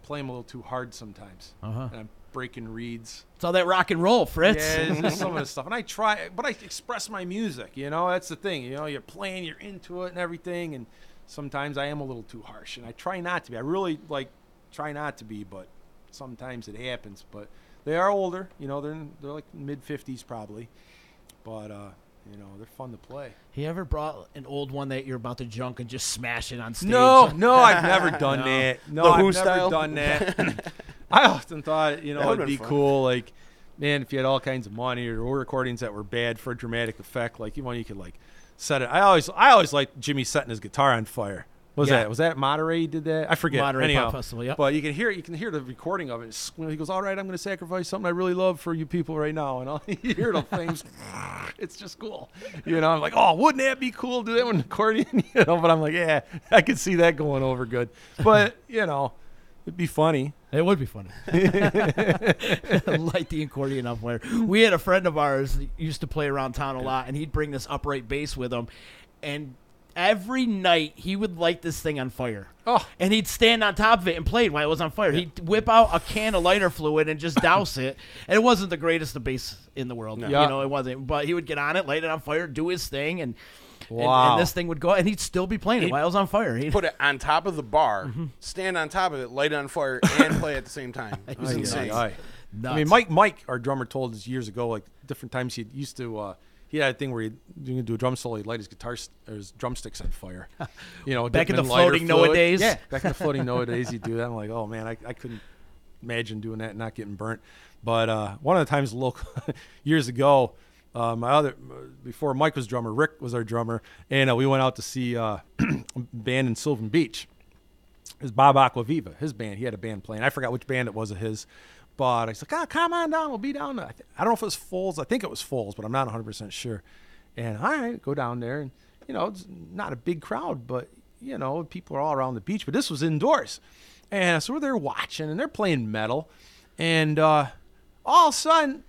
play him a little too hard sometimes, and I'm breaking reeds. It's all that rock and roll, Fritz. Yeah, it's some of the stuff, and I try, but I express my music. That's the thing. You're playing, you're into it, and everything, and sometimes I am a little too harsh, and I try not to be. I really try not to be, but sometimes it happens. But they are older. They're like mid-50s probably, but they're fun to play. You ever brought an old one that you're about to junk and just smash it on stage? No, I've never done that. No, I've style? never done that. I often thought, it'd be cool, man, if you had all kinds of money or recordings that were bad for a dramatic effect, you could set it. I always liked Jimmy setting his guitar on fire. Was that Monterey he did that? I forget. Monterey Pop Festival, yeah. But you can hear the recording of it. He goes, all right, I'm going to sacrifice something I really love for you people right now. And you hear the flames. It's just cool. I'm like, oh, wouldn't that be cool to do that with an accordion? But I'm like, yeah, I could see that going over good. But, it'd be funny. It would be funny. Light the accordion up where we had a friend of ours that used to play around town a lot, and he'd bring this upright bass with him, and every night he would light this thing on fire. Oh. And he'd stand on top of it and play it while it was on fire. He'd whip out a can of lighter fluid and just douse it. And it wasn't the greatest of bass in the world. No. It wasn't. But he would get on it, light it on fire, do his thing, and this thing would go, and he'd still be playing it while it was on fire. He'd put it on top of the bar, stand on top of it, light it on fire, and play at the same time. It was insane. I mean, Mike, our drummer, told us years ago, different times he used to he had a thing where he'd do a drum solo, he'd light his guitar or his drumsticks on fire. Back in the floating Noah days. Yeah, back in the floating Noah days, he'd do that. I'm like, oh man, I couldn't imagine doing that and not getting burnt. But one of the times local years ago, before Mike was drummer, Rick was our drummer, and we went out to see a band in Sylvan Beach. It was Bob Aquaviva, his band. He had a band playing. I forgot which band it was of his. But I was like, come on down. We'll be down there. I don't know if it was Foles. I think it was Foles, but I'm not 100% sure. And all right, go down there. And, it's not a big crowd, but, people are all around the beach. But this was indoors. And so we're there watching, and they're playing metal. And all of a sudden,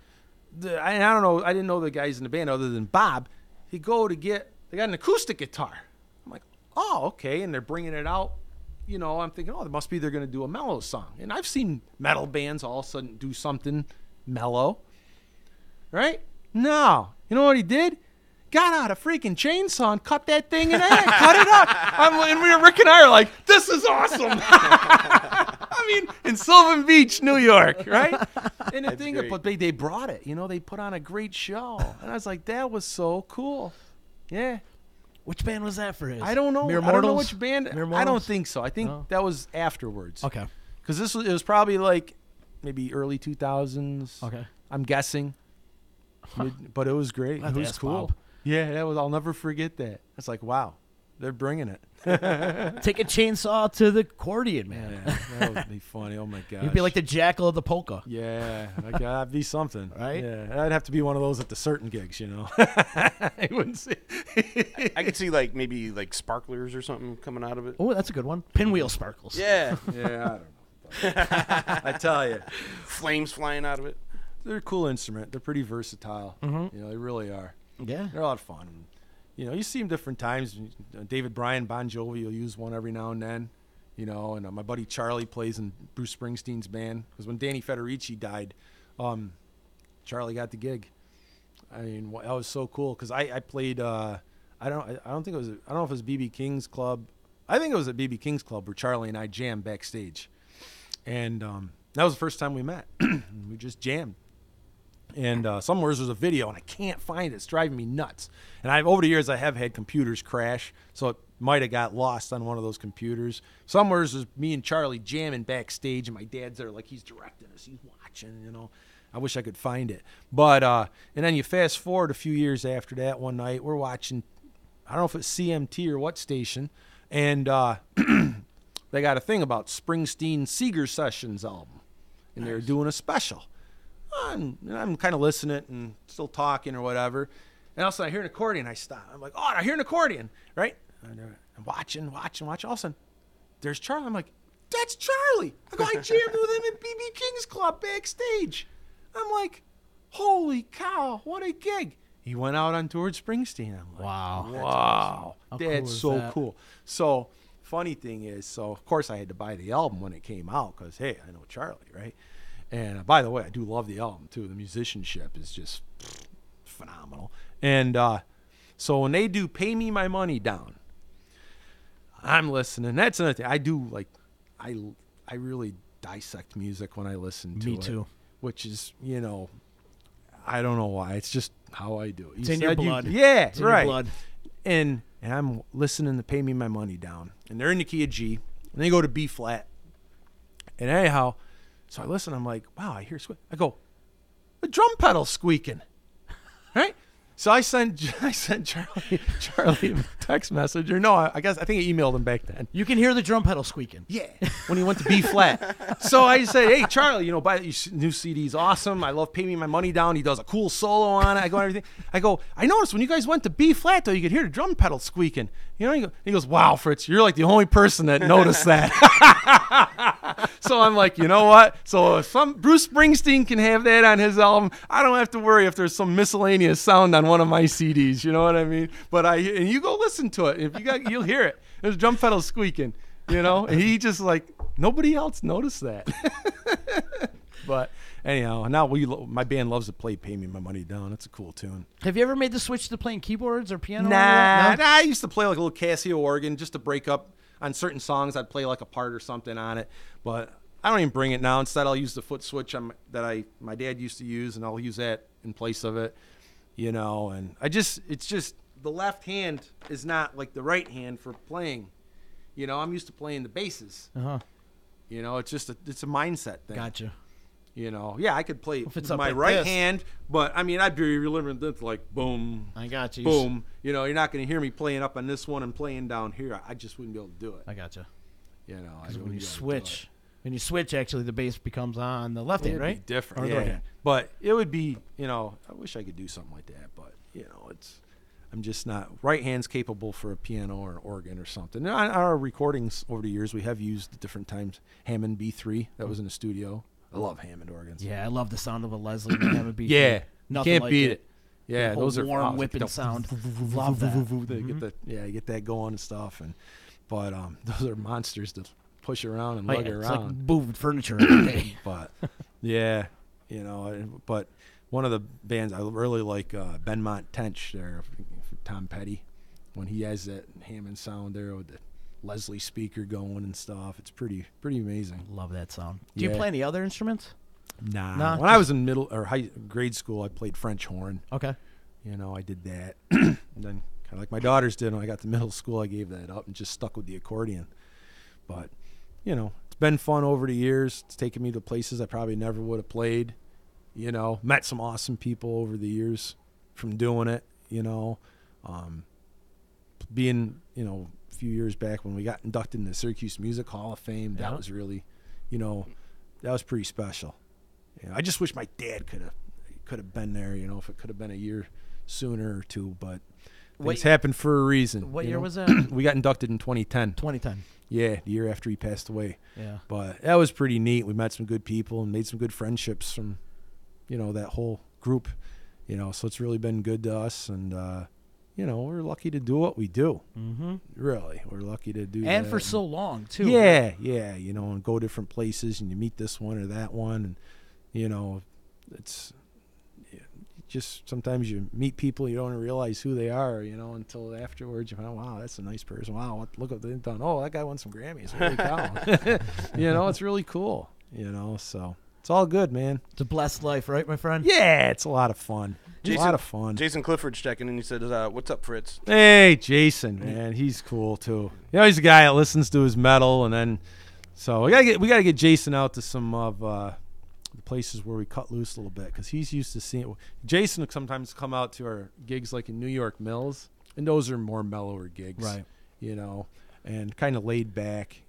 I don't know, I didn't know the guys in the band other than Bob. They got an acoustic guitar. I'm like, oh, okay. And they're bringing it out. I'm thinking, they're going to do a mellow song. And I've seen metal bands all of a sudden do something mellow. Right? No. You know what he did? Got out a freaking chainsaw and cut that thing in half. Cut it up. Rick and I are like, this is awesome. I mean, in Sylvan Beach, New York, right? And the thing, but they brought it. They put on a great show. And I was like, that was so cool. Yeah. Which band was that for his? I don't know. Mere I don't know Mortals? which band. I don't think so. I think that was afterwards. Okay. Because it was probably maybe early 2000s. Okay. I'm guessing. But it was great. It was cool. Bob. Yeah, I'll never forget that. It's like, wow, they're bringing it. Take a chainsaw to the accordion, man. Yeah, that would be funny. Oh my gosh. You'd be like the jackal of the polka. Yeah, that'd be something, right? Yeah, I'd have to be one of those at the certain gigs, you know. I wouldn't see. I could see like maybe like sparklers or something coming out of it. Oh, that's a good one. Pinwheel sparkles. Yeah. Yeah, I don't know. I tell you, flames flying out of it. They're a cool instrument. They're pretty versatile. Mm-hmm. You know, they really are. Yeah, they're a lot of fun. You know, you see them different times. David Bryan, Bon Jovi will use one every now and then. You know, and my buddy Charlie plays in Bruce Springsteen's band. Because when Danny Federici died, Charlie got the gig. I mean, that was so cool. Because I played. I don't know if it was BB King's club. I think it was at BB King's club where Charlie and I jammed backstage, and that was the first time we met. We just jammed. And somewhere there's a video, and I can't find it. It's driving me nuts. And over the years, I have had computers crash, so it might have got lost on one of those computers. Somewhere there's me and Charlie jamming backstage, and my dad's there like he's directing us. He's watching, you know. I wish I could find it. But and then you fast forward a few years after that, one night, we're watching, I don't know if it's CMT or what station, and they got a thing about Springsteen Seeger Sessions album, and they were doing a special. I'm kind of listening and still talking or whatever. And all of a sudden I hear an accordion. I stop. I'm like, oh, I hear an accordion, right? And I'm watching. All of a sudden, there's Charlie. I'm like, that's Charlie. I go, I jammed with him at BB King's Club backstage. I'm like, holy cow, what a gig. He went out on tour with Springsteen. I'm like, wow. That's so cool. So funny thing is, so of course I had to buy the album when it came out because, hey, I know Charlie, right? And by the way, I do love the album too. The musicianship is just phenomenal. And so when they do "Pay Me My Money Down," I'm listening. That's another thing. I do like, I really dissect music when I listen to it. Me too. Which is, you know, I don't know why. It's just how I do it. It's in your blood. Yeah, it's right. In your blood. And I'm listening to "Pay Me My Money Down," and they're in the key of G, and they go to B flat. And anyhow. So I listen, I'm like, wow, I hear squeak. I go, the drum pedal squeaking, right? So I sent Charlie a text message, or no, I think I emailed him back then. You can hear the drum pedal squeaking. Yeah, when he went to B flat. So I said, hey, Charlie, you know, buy your new CD's awesome. I love Pay Me My Money Down. He does a cool solo on it. I go, I noticed when you guys went to B flat, though, you could hear the drum pedal squeaking. You know, he goes, wow, Fritz, you're like the only person that noticed that. So I'm like, you know what? So if Bruce Springsteen can have that on his album, I don't have to worry if there's some miscellaneous sound on one of my CDs. You know what I mean? But and you go listen to it. If you'll hear it. There's drum pedal squeaking. You know, and he just like nobody else noticed that. But anyhow, now my band loves to play "Pay Me My Money Down." It's a cool tune. Have you ever made the switch to playing keyboards or piano? Nah, I used to play like a little Casio organ just to break up on certain songs. I'd play like a part or something on it, but I don't even bring it now. Instead, I'll use the foot switch that my dad used to use, and I'll use that in place of it. You know, and it's just the left hand is not like the right hand for playing. You know, I'm used to playing the basses. Uh-huh. You know, it's a mindset thing. Gotcha. You know, yeah, I could play with my right hand, but I mean, I'd be limited to like boom. I got you. Boom. You know, you're not going to hear me playing up on this one and playing down here. I just wouldn't be able to do it. I gotcha. You know, when you switch, actually, the bass becomes on the left hand, right? Be different, or yeah. right hand. But it would be, you know, I wish I could do something like that, but you know, I'm just not. Right hand's capable for a piano or an organ or something. And on our recordings over the years, we have used at different times Hammond B3 that was in the studio. I love Hammond organs. Yeah, I love the sound of a Leslie Hammond B3. Yeah, nothing can't like beat it. Yeah, those are warm whipping sound. Love that. You get that going and stuff. But those are monsters to push around and lug around. It's like moving furniture every day. But yeah, you know. But one of the bands I really like, Benmont Tench there, Tom Petty, when he has that Hammond sound there with the Leslie speaker going and stuff. It's pretty amazing. Love that sound. Do you play any other instruments? Nah. When I was in middle or grade school, I played French horn. Okay. You know, I did that. And then kind of like my daughters did when I got to middle school, I gave that up and just stuck with the accordion. But, you know, it's been fun over the years. It's taken me to places I probably never would have played. You know, met some awesome people over the years from doing it, you know. Being, you know, few years back when we got inducted in the Syracuse Music Hall of Fame. That was really, that was pretty special. I just wish my dad could have been there. If it could have been a year sooner or two, but things happened for a reason. What year was that? We got inducted in 2010. 2010. Yeah, the year after he passed away. Yeah. But that was pretty neat. We met some good people and made some good friendships from, that whole group. So it's really been good to us, and we're lucky to do what we do. Mm-hmm. Really, we're lucky to do that. And for so long too. Yeah, and go different places, and you meet this one or that one, and it's just sometimes you meet people, you don't realize who they are, until afterwards you find, wow, that's a nice person. Wow, look what they've done. Oh, that guy won some Grammys. Holy cow. It's really cool. So it's all good, man. It's a blessed life, right, my friend? Yeah, it's a lot of fun. A lot of fun. Jason Clifford's checking in. He said, "What's up, Fritz?" Hey, Jason, man, he's cool too. He's a guy that listens to his metal, and then so we gotta get Jason out to some of the places where we cut loose a little bit, because he's used to seeing. Jason will sometimes come out to our gigs like in New York Mills, and those are more mellower gigs, right? And kind of laid back.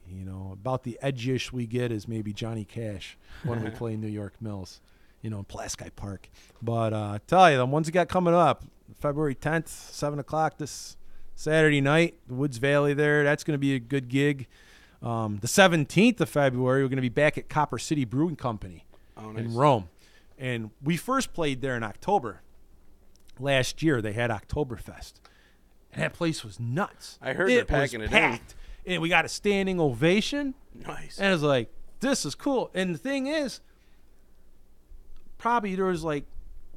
About the edge-ish we get is maybe Johnny Cash when we play New York Mills, in Pulaski Park. But I tell you, the ones we got coming up, February 10th, 7 o'clock this Saturday night, the Woods Valley there. That's going to be a good gig. The 17th of February, we're going to be back at Copper City Brewing Company in Rome. And we first played there in October. Last year, they had Oktoberfest. And that place was nuts. I heard they're packing it packed. And we got a standing ovation. Nice. And I was like, this is cool. And the thing is, probably there was like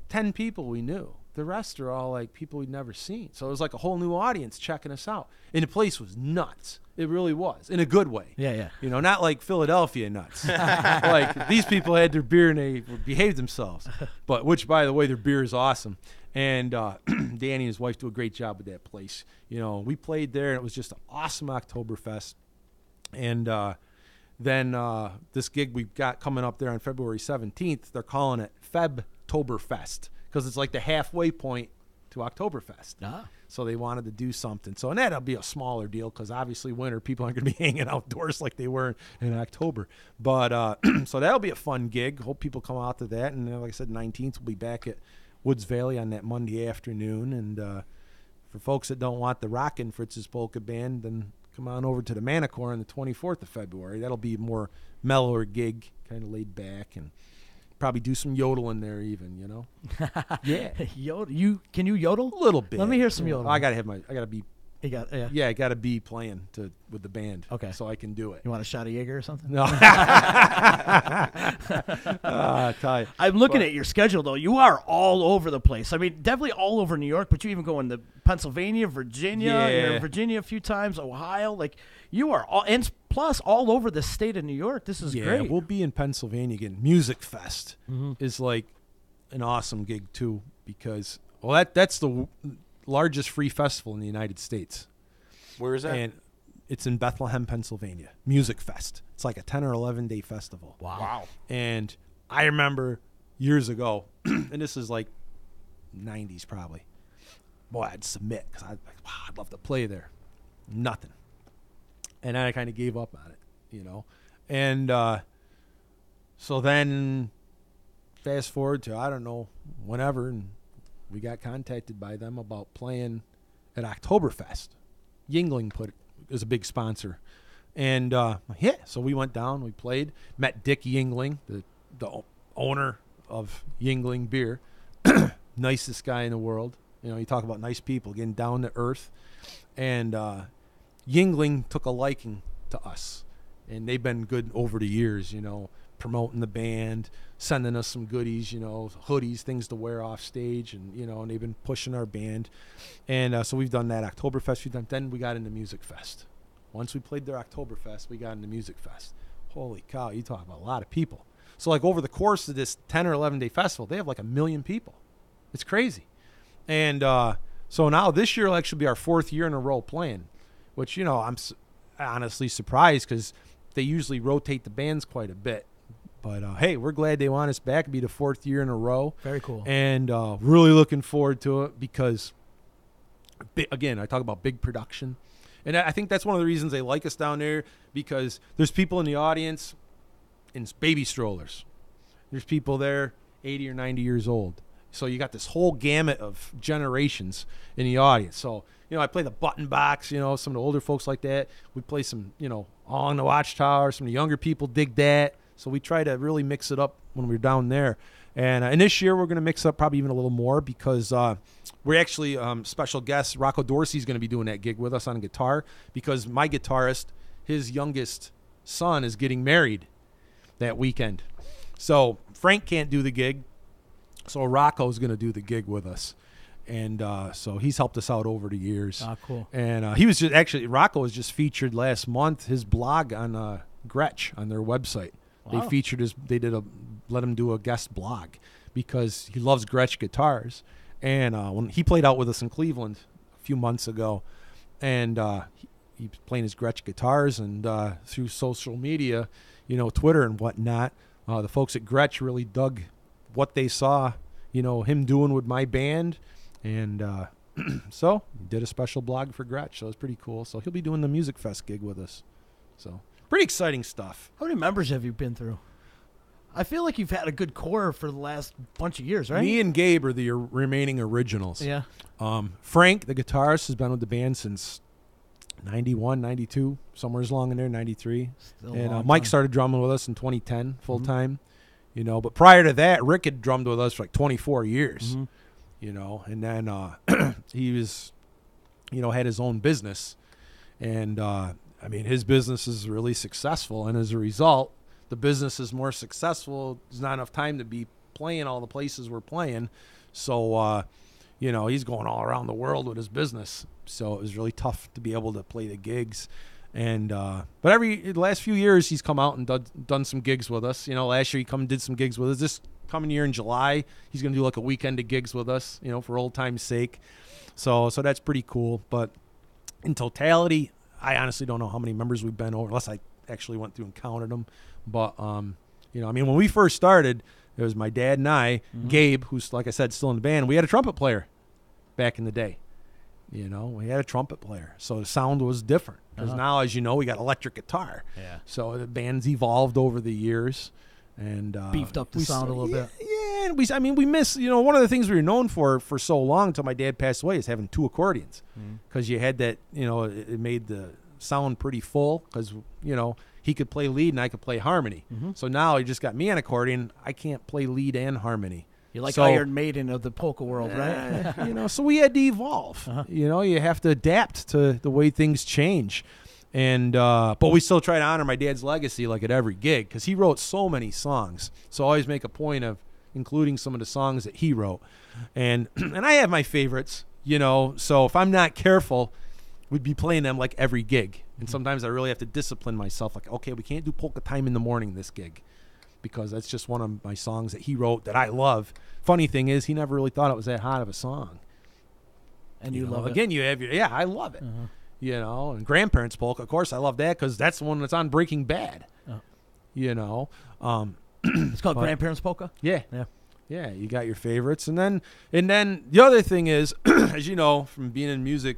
10 people we knew. The rest are all like people we'd never seen. So it was like a whole new audience checking us out. And the place was nuts. It really was. In a good way. Yeah. Not like Philadelphia nuts. Like these people had their beer and they behaved themselves. But which, by the way, their beer is awesome. And Danny and his wife do a great job with that place. We played there, and it was just an awesome Oktoberfest. And then this gig we've got coming up there on February 17th, they're calling it Febtoberfest, because it's like the halfway point to Oktoberfest. So they wanted to do something. So, and that'll be a smaller deal, because obviously winter, people aren't going to be hanging outdoors like they were in October. But so that'll be a fun gig. Hope people come out to that. And like I said, 19th, we'll be back at Woods Valley on that Monday afternoon. And for folks that don't want the Rockin' Fritz's Polka Band, then come on over to the Manicore on the 24th of February. That'll be a more mellower gig, kind of laid back, and probably do some yodeling there even, Yeah. Yodel. Can you yodel? A little bit. Let me hear some yodel. I gotta be. I gotta be playing with the band. Okay. So I can do it. You want a shot of Jaeger or something? No. I'm looking at your schedule, though. You are all over the place. I mean, definitely all over New York, but you even go into Pennsylvania, Virginia. Yeah. You're in Virginia a few times, Ohio. Like, you are all, and plus all over the state of New York. This is great. Yeah, we'll be in Pennsylvania again. Music Fest is like an awesome gig, too, because, that's the largest free festival in the United States. Where is that? And it's in Bethlehem, Pennsylvania. Music Fest. It's like a 10 or 11-day festival. Wow. And I remember years ago, and this is like 90s probably, boy, I'd submit, because I'd love to play there. Nothing. And I kind of gave up on it, And so then fast forward to, I don't know, whenever, and we got contacted by them about playing at Oktoberfest. Yingling is a big sponsor. And, so we went down, we played, met Dick Yingling, the owner of Yingling Beer. Nicest guy in the world. You talk about nice people, getting down to earth. And Yingling took a liking to us. And they've been good over the years, promoting the band, sending us some goodies, hoodies, things to wear off stage, and and they've been pushing our band. And so we've done that Oktoberfest. Then we got into Music Fest. Once we played their Oktoberfest, we got into Music Fest. Holy cow, you talk about a lot of people. So like over the course of this 10 or 11-day festival, they have like 1 million people. It's crazy. And so now this year will actually be our 4th year in a row playing, which, I'm honestly surprised, because they usually rotate the bands quite a bit. But, hey, we're glad they want us back. It'll be the 4th year in a row. Very cool. And really looking forward to it, because, again, I talk about big production. And I think that's one of the reasons they like us down there, because there's people in the audience in baby strollers. There's people there 80 or 90 years old. So you got this whole gamut of generations in the audience. So, I play the button box, some of the older folks like that. We play some, Along the Watchtower. Some of the younger people dig that. So we try to really mix it up when we're down there. And this year we're going to mix up probably even a little more, because we're actually special guest. Rocco Dorsey's going to be doing that gig with us on guitar, because my guitarist, his youngest son, is getting married that weekend. So Frank can't do the gig. So Rocco's going to do the gig with us. And so he's helped us out over the years. Ah, cool. And he was Rocco was just featured last month, his blog on Gretsch on their website. Wow. Let him do a guest blog, because he loves Gretsch guitars. And when he played out with us in Cleveland a few months ago, and he was playing his Gretsch guitars, and through social media, Twitter and whatnot, the folks at Gretsch really dug what they saw, him doing with my band. And so he did a special blog for Gretsch. So it was pretty cool. So he'll be doing the Music Fest gig with us. So pretty exciting stuff. How many members have you been through? I feel like you've had a good core for the last bunch of years, right? Me and Gabe are the remaining originals. Yeah. Frank, the guitarist, has been with the band since 91, 92, somewhere along in there, 93. Still And Mike started drumming with us in 2010 full time. But prior to that, Rick had drummed with us for like 24 years. And then he was, had his own business. And, his business is really successful. And as a result, the business is more successful. There's not enough time to be playing all the places we're playing. So, he's going all around the world with his business. So it was really tough to be able to play the gigs. And but the last few years, he's come out and done some gigs with us. Last year he come and did some gigs with us. This coming year in July, he's going to do like a weekend of gigs with us, for old time's sake. So that's pretty cool. But in totality, I honestly don't know how many members we've been over, unless I actually went through and counted them. But, when we first started, it was my dad and I, Gabe, who's, like I said, still in the band. We had a trumpet player back in the day. We had a trumpet player. So the sound was different. Because now, as you know, we got electric guitar. Yeah. So the band's evolved over the years. And beefed up the sound a little bit. Yeah, and we miss, one of the things we were known for so long until my dad passed away is having two accordions. Because you had that, it made the sound pretty full, because, he could play lead and I could play harmony. So now you just got me on accordion. I can't play lead and harmony. You're like Iron Maiden of the polka world, right? So we had to evolve. You have to adapt to the way things change. And but we still try to honor my dad's legacy, like at every gig, because he wrote so many songs. So I always make a point of including some of the songs that he wrote. And I have my favorites, so if I'm not careful, we'd be playing them like every gig. And sometimes I really have to discipline myself, like, okay, we can't do Polka Time in the Morning this gig, because that's just one of my songs that he wrote that I love. Funny thing is, he never really thought it was that hot of a song. And you love it. Again, you have I love it. And Grandparents' Polka, of course, I love that, because that's the one that's on Breaking Bad. It's called Grandparents' Polka? Yeah. Yeah, you got your favorites. And then the other thing is, as you know, from being in music,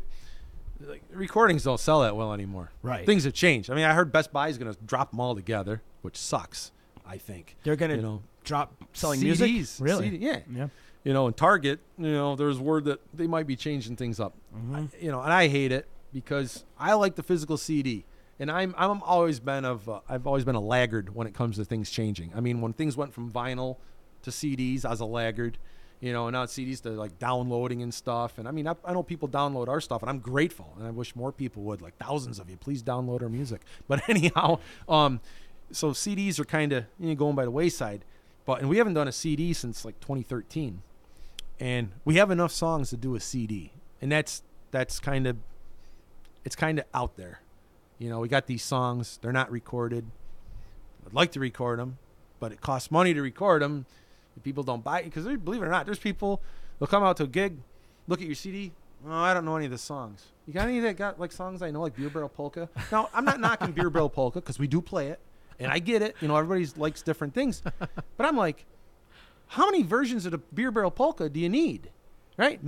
like, recordings don't sell that well anymore. Right. Things have changed. I heard Best Buy is going to drop them all together, which sucks, I think. They're going to drop selling CDs, music? Really? Yeah. And Target, there's word that they might be changing things up. And I hate it, because I like the physical CD. And I've always been a laggard when it comes to things changing. When things went from vinyl to CDs, I was a laggard. And now it's CDs to like downloading and stuff. And I know people download our stuff, and I'm grateful. And I wish more people would, like thousands of you, please download our music. But anyhow, so CDs are kind of going by the wayside. And we haven't done a CD since like 2013. And we have enough songs to do a CD. And that's kind of, it's kind of out there. We got these songs. They're not recorded. I'd like to record them, but it costs money to record them. People don't buy it, because believe it or not, there's people, they'll come out to a gig, look at your CD. Oh, I don't know any of the songs. You got any that got like songs I know, like Beer Barrel Polka? Now, I'm not knocking Beer Barrel Polka, because we do play it, and I get it. Everybody likes different things. But I'm like, how many versions of the Beer Barrel Polka do you need? Right?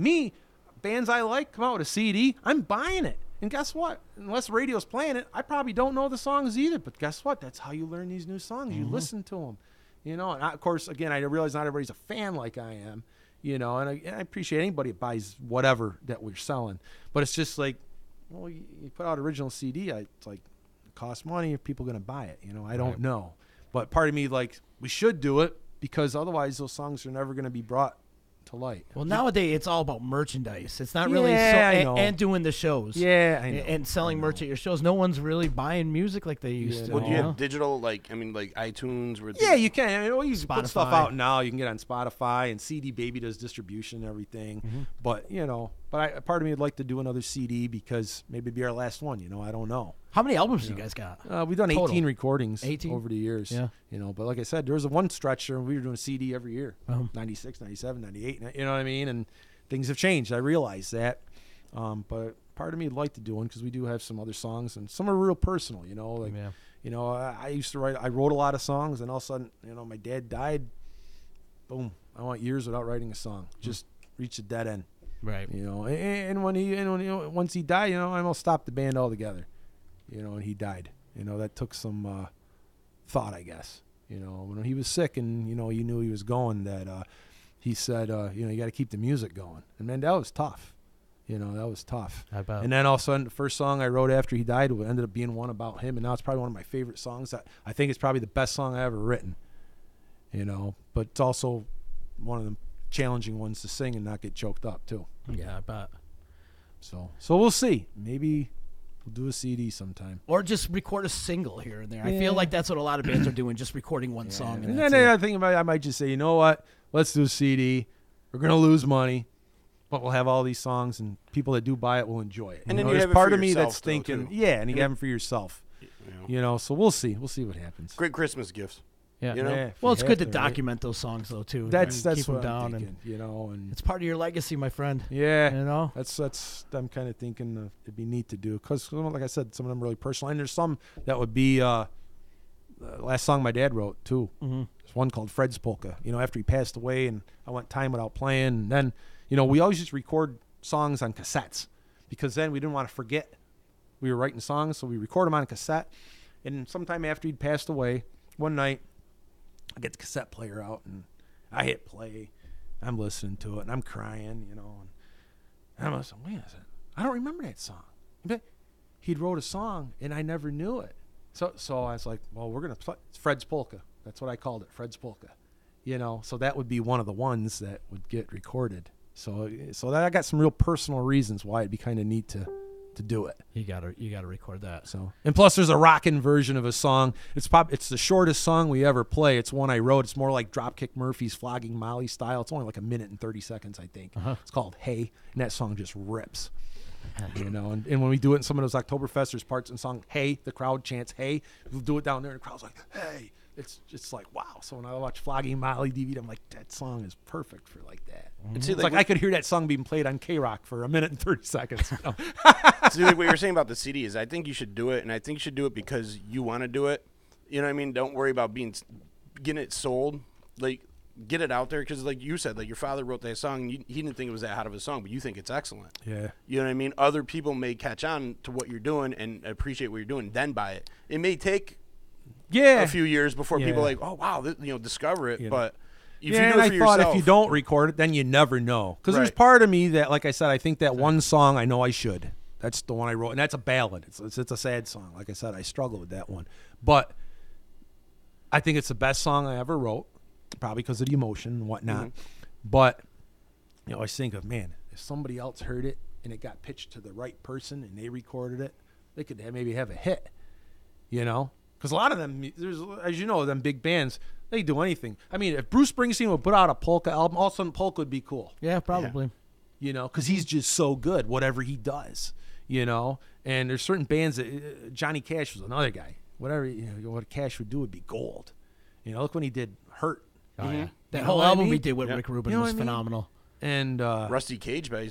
Bands I like come out with a CD, I'm buying it. And guess what? Unless radio's playing it, I probably don't know the songs either. But guess what? That's how you learn these new songs. You listen to them. You know, and of course, again, I realize not everybody's a fan like I am. You know, and I appreciate anybody that buys whatever that we're selling. But it's just like, well, you put out original CD. It's like, it costs money. If people are going to buy it, you know, I don't know. But part of me, like, we should do it because otherwise those songs are never going to be brought to light. Well, nowadays it's all about merchandise. It's not really and doing the shows. Yeah, I know. And selling merch at your shows. No one's really buying music like they used to. Well, do you have digital, like iTunes? Yeah, you can. I mean, you Spotify. put stuff out now. You can get on Spotify, and CD Baby does distribution and everything. But, you know, part of me would like to do another CD because maybe it'd be our last one. You know, I don't know. How many albums do you guys got? We've done Total? 18 recordings 18? over the years. Yeah. You know, but like I said, there was one stretch where we were doing a CD every year. 96, 97, 98. You know what I mean? And things have changed. I realize that. But part of me would like to do one because we do have some other songs, and some are real personal, you know. Like, you know, I used to write. I wrote a lot of songs, and all of a sudden, you know, my dad died. Boom! I went years without writing a song. Just reached a dead end. Right. You know, and once he died, you know, I almost stopped the band altogether. You know, and he died. You know, that took some thought, I guess. You know, when he was sick, and you know, you knew he was going. That he said, you know, you got to keep the music going, and man, that was tough. You know, that was tough. I bet. And then all of a sudden, the first song I wrote after he died ended up being one about him, and now it's probably one of my favorite songs. I think it's probably the best song I ever written. You know, but it's also one of the challenging ones to sing and not get choked up too. Yeah, I bet. So we'll see. Maybe we'll do a CD sometime, or just record a single here and there. I feel like that's what a lot of bands are doing, just recording one song. And then I think I might just say, you know what? Let's do a CD. We're gonna lose money, but we'll have all these songs, and people that do buy it will enjoy it. And then there's you have it part for of me yourself, that's thinking, too. yeah, and you have them for yourself. You know, so we'll see. We'll see what happens. Great Christmas gifts. Yeah. You know? Yeah, Well, it's good to right? document those songs though too. That's and keep them what down, I'm thinking, and you know, and it's part of your legacy, my friend. yeah, you know, that's I'm kind of thinking it'd be neat to do because, like I said, some of them are really personal, and there's some that would be the last song my dad wrote too. There's one called Fritz Polka. You know, after he passed away, and I went time without playing, and then you know we always just record songs on cassettes because then we didn't want to forget we were writing songs, so we record them on a cassette. And sometime after he'd passed away, one night I get the cassette player out and I hit play. I'm listening to it and I'm crying, you know. And I'm like, wait a second, I don't remember that song. But he'd wrote a song and I never knew it. So I was like, well, we're gonna play. It's Fred's Polka. That's what I called it, Fred's Polka. You know, so that would be one of the ones that would get recorded. So that I got some real personal reasons why it'd be kind of neat to do it. You gotta record that. So, and plus there's a rockin' version of a song. It's the shortest song we ever play. It's one I wrote. It's more like Dropkick Murphys Flogging Molly style. It's only like 1 minute and 30 seconds, I think. It's called Hey, and that song just rips. You know, and when we do it in some of those Oktoberfest, there's parts in the song Hey, the crowd chants Hey. We'll do it down there and the crowd's like Hey. It's just like wow. So when I watch Flogging Molly DVD, I'm like, that song is perfect for like that. It's like I could hear that song being played on K-Rock for 1 minute and 30 seconds. You know? See, like what you're saying about the CD is I think you should do it, and I think you should do it because you want to do it. You know what I mean? Don't worry about getting it sold. Like, get it out there because, like you said, like your father wrote that song, and he didn't think it was that hot of a song, but you think it's excellent. Yeah. You know what I mean? Other people may catch on to what you're doing and appreciate what you're doing, then buy it. It may take a few years before people are like, oh, wow, discover it, but... If you do it for I yourself, thought if you don't record it, then you never know. Because there's part of me that, like I said, I think that one song I know I should. That's the one I wrote, and that's a ballad. It's a sad song. Like I said, I struggle with that one. But I think it's the best song I ever wrote, probably because of the emotion and whatnot. But you know, I think of, man, if somebody else heard it and it got pitched to the right person and they recorded it, they could maybe have a hit. You know? Because a lot of them, there's, as you know, them big bands, they do anything. I mean, if Bruce Springsteen would put out a polka album, all of a sudden polka would be cool. Yeah, probably. You know, because he's just so good, whatever he does. You know, and there's certain bands that Johnny Cash was another guy. Whatever what Cash would do would be gold. You know, look when he did Hurt. Oh yeah, that whole album we did with Rick Rubin was phenomenal. And Rusty Cage by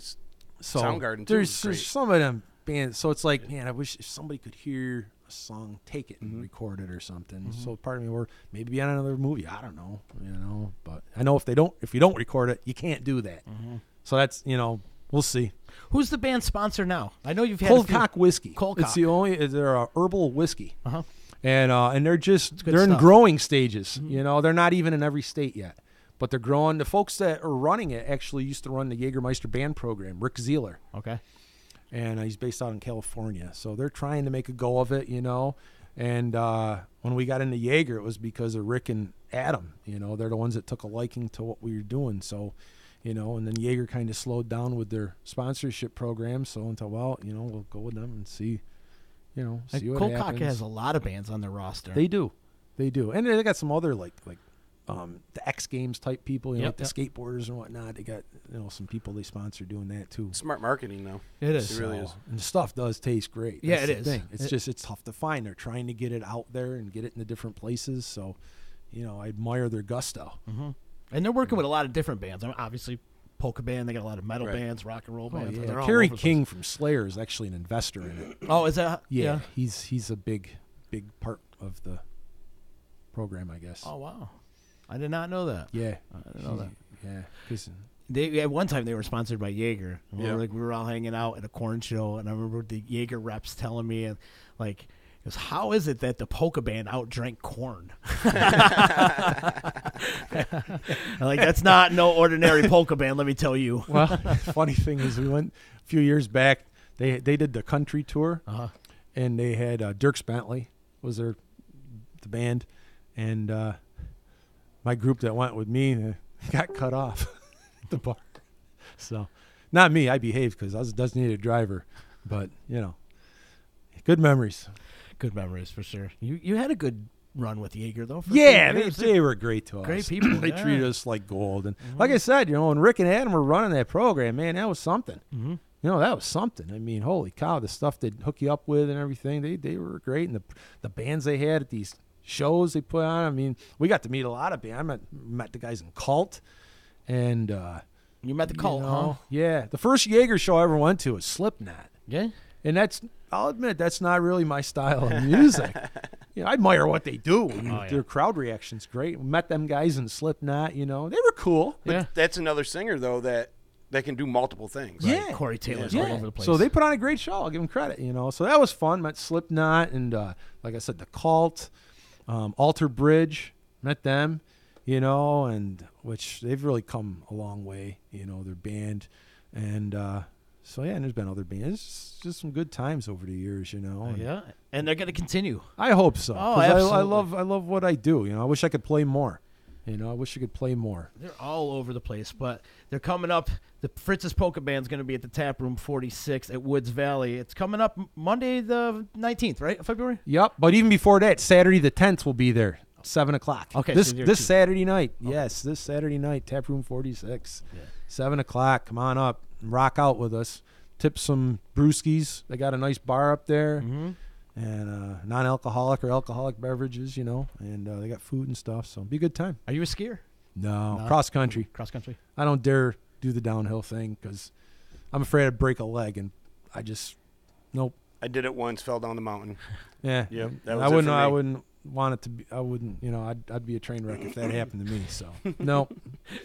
Soundgarden too. There's some of them bands. So it's like, man, I wish if somebody could hear a song, take it and record it or something. So part of me, or maybe be on another movie. I don't know. You know, but I know if you don't record it, you can't do that. So that's we'll see. Who's the band sponsor now? I know you've had Cold Cock Whiskey. Cold It's Cock. the only. They're a herbal whiskey. Uh-huh. And they're just good they're in stuff. growing stages. You know, they're not even in every state yet, but they're growing. The folks that are running it actually used to run the Jägermeister band program. Rick Zeeler, Okay. and he's based out in California. So they're trying to make a go of it, you know. And when we got into Jaeger, it was because of Rick and Adam. You know, they're the ones that took a liking to what we were doing. So, you know, and then Jaeger kind of slowed down with their sponsorship program. So until, well, you know, we'll go with them and see, you know, see what Cold happens. Cock has a lot of bands on their roster. They do. And they got some other like the X Games type people, you know, Yep, like the skateboarders and whatnot. They got, you know, some people they sponsor doing that too. Smart marketing, though. It is. It really is. And the stuff does taste great. Yeah, That's it the is. thing. It's just it's tough to find. They're trying to get it out there and get it into different places. So, you know, I admire their gusto. Mm-hmm. And they're working with a lot of different bands. I mean, obviously, polka band. They got a lot of metal Right. bands, rock and roll Oh, bands. yeah. They're all Kerry over the King place. from Slayer is actually an investor in it. Oh, is that? Yeah, he's a big part of the program, I guess. Oh wow, I did not know that. Yeah, I didn't know that. Yeah, 'cause They at one time they were sponsored by Jaeger. And Yeah. we were all hanging out at a corn show, and I remember the Jaeger reps telling me, and like, it was, how is it that the polka band outdrank corn? Like, that's not no ordinary polka band, let me tell you. Well, funny thing is, we went a few years back. They did the country tour, and they had Dierks Bentley was the band, and my group that went with me got cut off at the bar. So, not me. I behaved because I was a designated driver, but you know, good memories. Good memories for sure. You had a good run with Jaeger though. For Yeah, a few years. they were great to us. Great people. They yeah. treated us like gold, and like I said, you know, when Rick and Adam were running that program, man, that was something. Mm-hmm. You know, that was something. I mean, holy cow, the stuff they'd hook you up with and everything, they were great. And the bands they had at these shows they put on, I mean, we got to meet a lot of bands. I met the guys in Cult, and You met the Cult, you huh? know, yeah. The first Jaeger show I ever went to was Slipknot. Yeah. And I'll admit, that's not really my style of music. You know, I admire what they do. Their crowd reaction's great. We met them guys in Slipknot, you know. They were cool. But Yeah. that's another singer, though, that can do multiple things. Yeah. Corey Taylor's Yeah. all over the place. So they put on a great show. I'll give them credit, you know. So that was fun. Met Slipknot and, like I said, the Cult, Alter Bridge. Met them, you know, and which they've really come a long way, you know, their band. And so, yeah, and there's been other bands. It's just some good times over the years, you know. And yeah, and they're going to continue. I hope so. Oh, 'cause I absolutely. love what I do. You know, I wish I could play more. You know, I wish I could play more. They're all over the place, but they're coming up. The Fritz's Polka Band's going to be at the Tap Room 46 at Woods Valley. It's coming up Monday the 19th, right? February? Yep. But even before that, Saturday the 10th will be there, 7 o'clock. Okay, This so you're this too- Saturday night. Yes, this Saturday night, Tap Room 46, 7 o'clock. Come on up and rock out with us. Tip some brewskis. They got a nice bar up there. Mm-hmm. And non-alcoholic or alcoholic beverages, you know. And they got food and stuff. So be a good time. Are you a skier? No. Cross country. Cross country? I don't dare do the downhill thing because I'm afraid I'd break a leg, and I just nope. I did it once, fell down the mountain. Yeah, Yep, that was I it wouldn't. for I me. wouldn't want it to be. I wouldn't. You know, I'd be a train wreck if that happened to me. So no.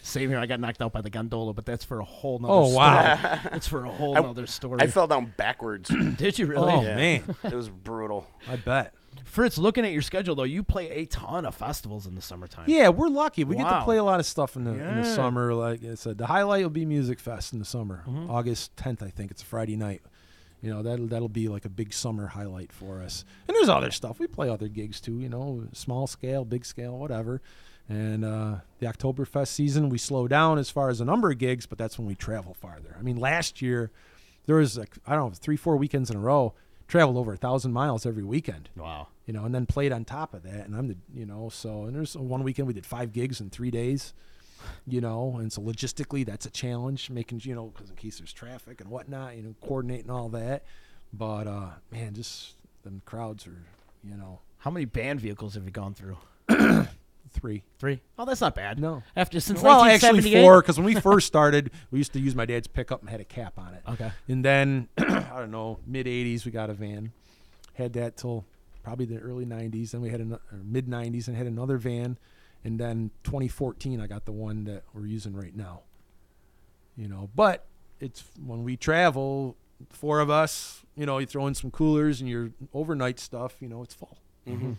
Same here. I got knocked out by the gondola, but that's for a whole nother Oh story. wow. It's for a whole nother story. I fell down backwards. Did you really? Oh Yeah. man, It was brutal. I bet. Fritz, looking at your schedule, though, you play a ton of festivals in the summertime. Yeah, we're lucky. We get Wow. to play a lot of stuff in the Yeah. summer. Like I said, the highlight will be Music Fest in the summer, Mhm. August 10th. I think it's a Friday night. You know, that'll be like a big summer highlight for us. And there's other stuff. We play other gigs too. You know, small scale, big scale, whatever. And the Oktoberfest season, we slow down as far as the number of gigs, but that's when we travel farther. I mean, last year there was like, I don't know, 3-4 weekends in a row. Traveled over 1,000 miles every weekend. Wow. You know, and then played on top of that. And I'm the, you know, so, and there's one weekend we did 5 gigs in 3 days, you know, and so logistically that's a challenge, making, you know, because in case there's traffic and whatnot, you know, coordinating all that. But, man, just them crowds are, you know. How many band vehicles have you gone through? 3. 3. Oh, that's not bad. No. After since Well, 1978? actually 4, because when we first started, we used to use my dad's pickup and had a cap on it. Okay. And then, I don't know, mid-'80s, we got a van. Had that till probably the early 90s. Then we had mid-'90s and had another van. And then 2014, I got the one that we're using right now. You know, but it's when we travel, 4 of us, you know, you throw in some coolers and your overnight stuff, you know, it's full. Mm-hmm.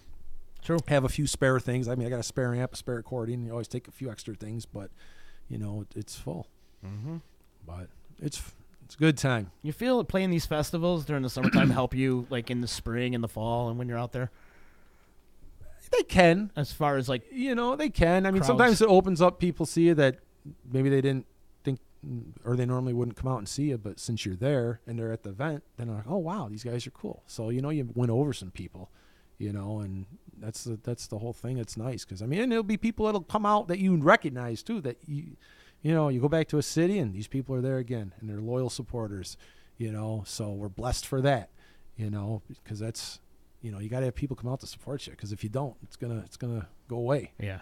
True. Have a few spare things. I mean, I got a spare amp, a spare accordion. You always take a few extra things, but, you know, it's full. Mm-hmm. But it's a good time. You feel playing these festivals during the summertime help you, like in the spring and the fall and when you're out there? They can. As far as like, you know, they can. I mean, crowds. sometimes it opens up. People see you that maybe they didn't think, or they normally wouldn't come out and see you, but since you're there and they're at the event, then they're like, oh, wow, these guys are cool. So, you know, you win over some people, you know, and that's the whole thing. It's nice because, I mean, and there'll be people that'll come out that you recognize, too, that you know, you go back to a city and these people are there again and they're loyal supporters, you know, so we're blessed for that, you know, because that's, you know, you got to have people come out to support you because if you don't, it's gonna go away. Yeah.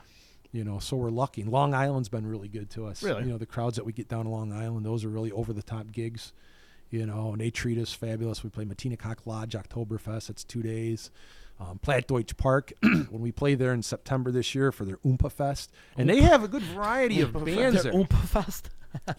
You know, so we're lucky. Long Island's been really good to us. Really? You know, the crowds that we get down to Long Island, those are really over-the-top gigs, you know, and they treat us fabulous. We play Matinacock Lodge Oktoberfest. That's 2 days. Plattdeutsch Park, when we play there in September this year for their Oompa Fest. And they have a good variety of bands there. Oompa Fest?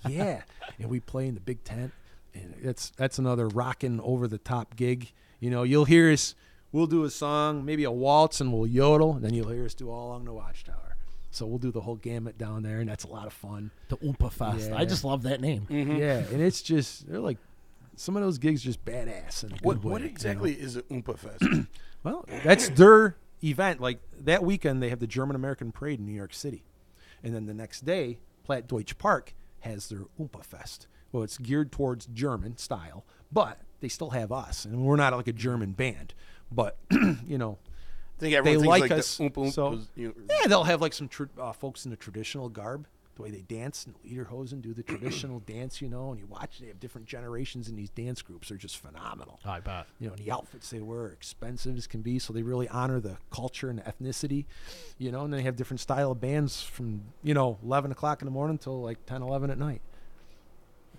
Yeah. And we play in the big tent. And that's another rocking over-the-top gig. You know, you'll hear us, we'll do a song, maybe a waltz, and we'll yodel, and then you'll hear us do All Along the Watchtower. So we'll do the whole gamut down there, and that's a lot of fun. The Oompa Fest. Yeah. I just love that name. Mm-hmm. Yeah, and it's just, they're like, some of those gigs just badass. In a good way, What exactly is an Oompa Fest? Well, that's their event. Like, that weekend, they have the German-American Parade in New York City. And then the next day, Plattdeutsch Park has their Oompa Fest. Well, it's geared towards German style, but they still have us. And we're not like a German band. But, you know, I think everyone they thinks like us. The Oompa Oompas, So, yeah, they'll have like some folks in the traditional garb, the way they dance, and Lederhosen do the traditional dance, you know, and you watch, they have different generations in these dance groups. They're just phenomenal. I bet. You know, and the outfits they wear are expensive as can be, so they really honor the culture and the ethnicity, you know, and they have different style of bands from, you know, 11 o'clock in the morning until like 10, 11 at night.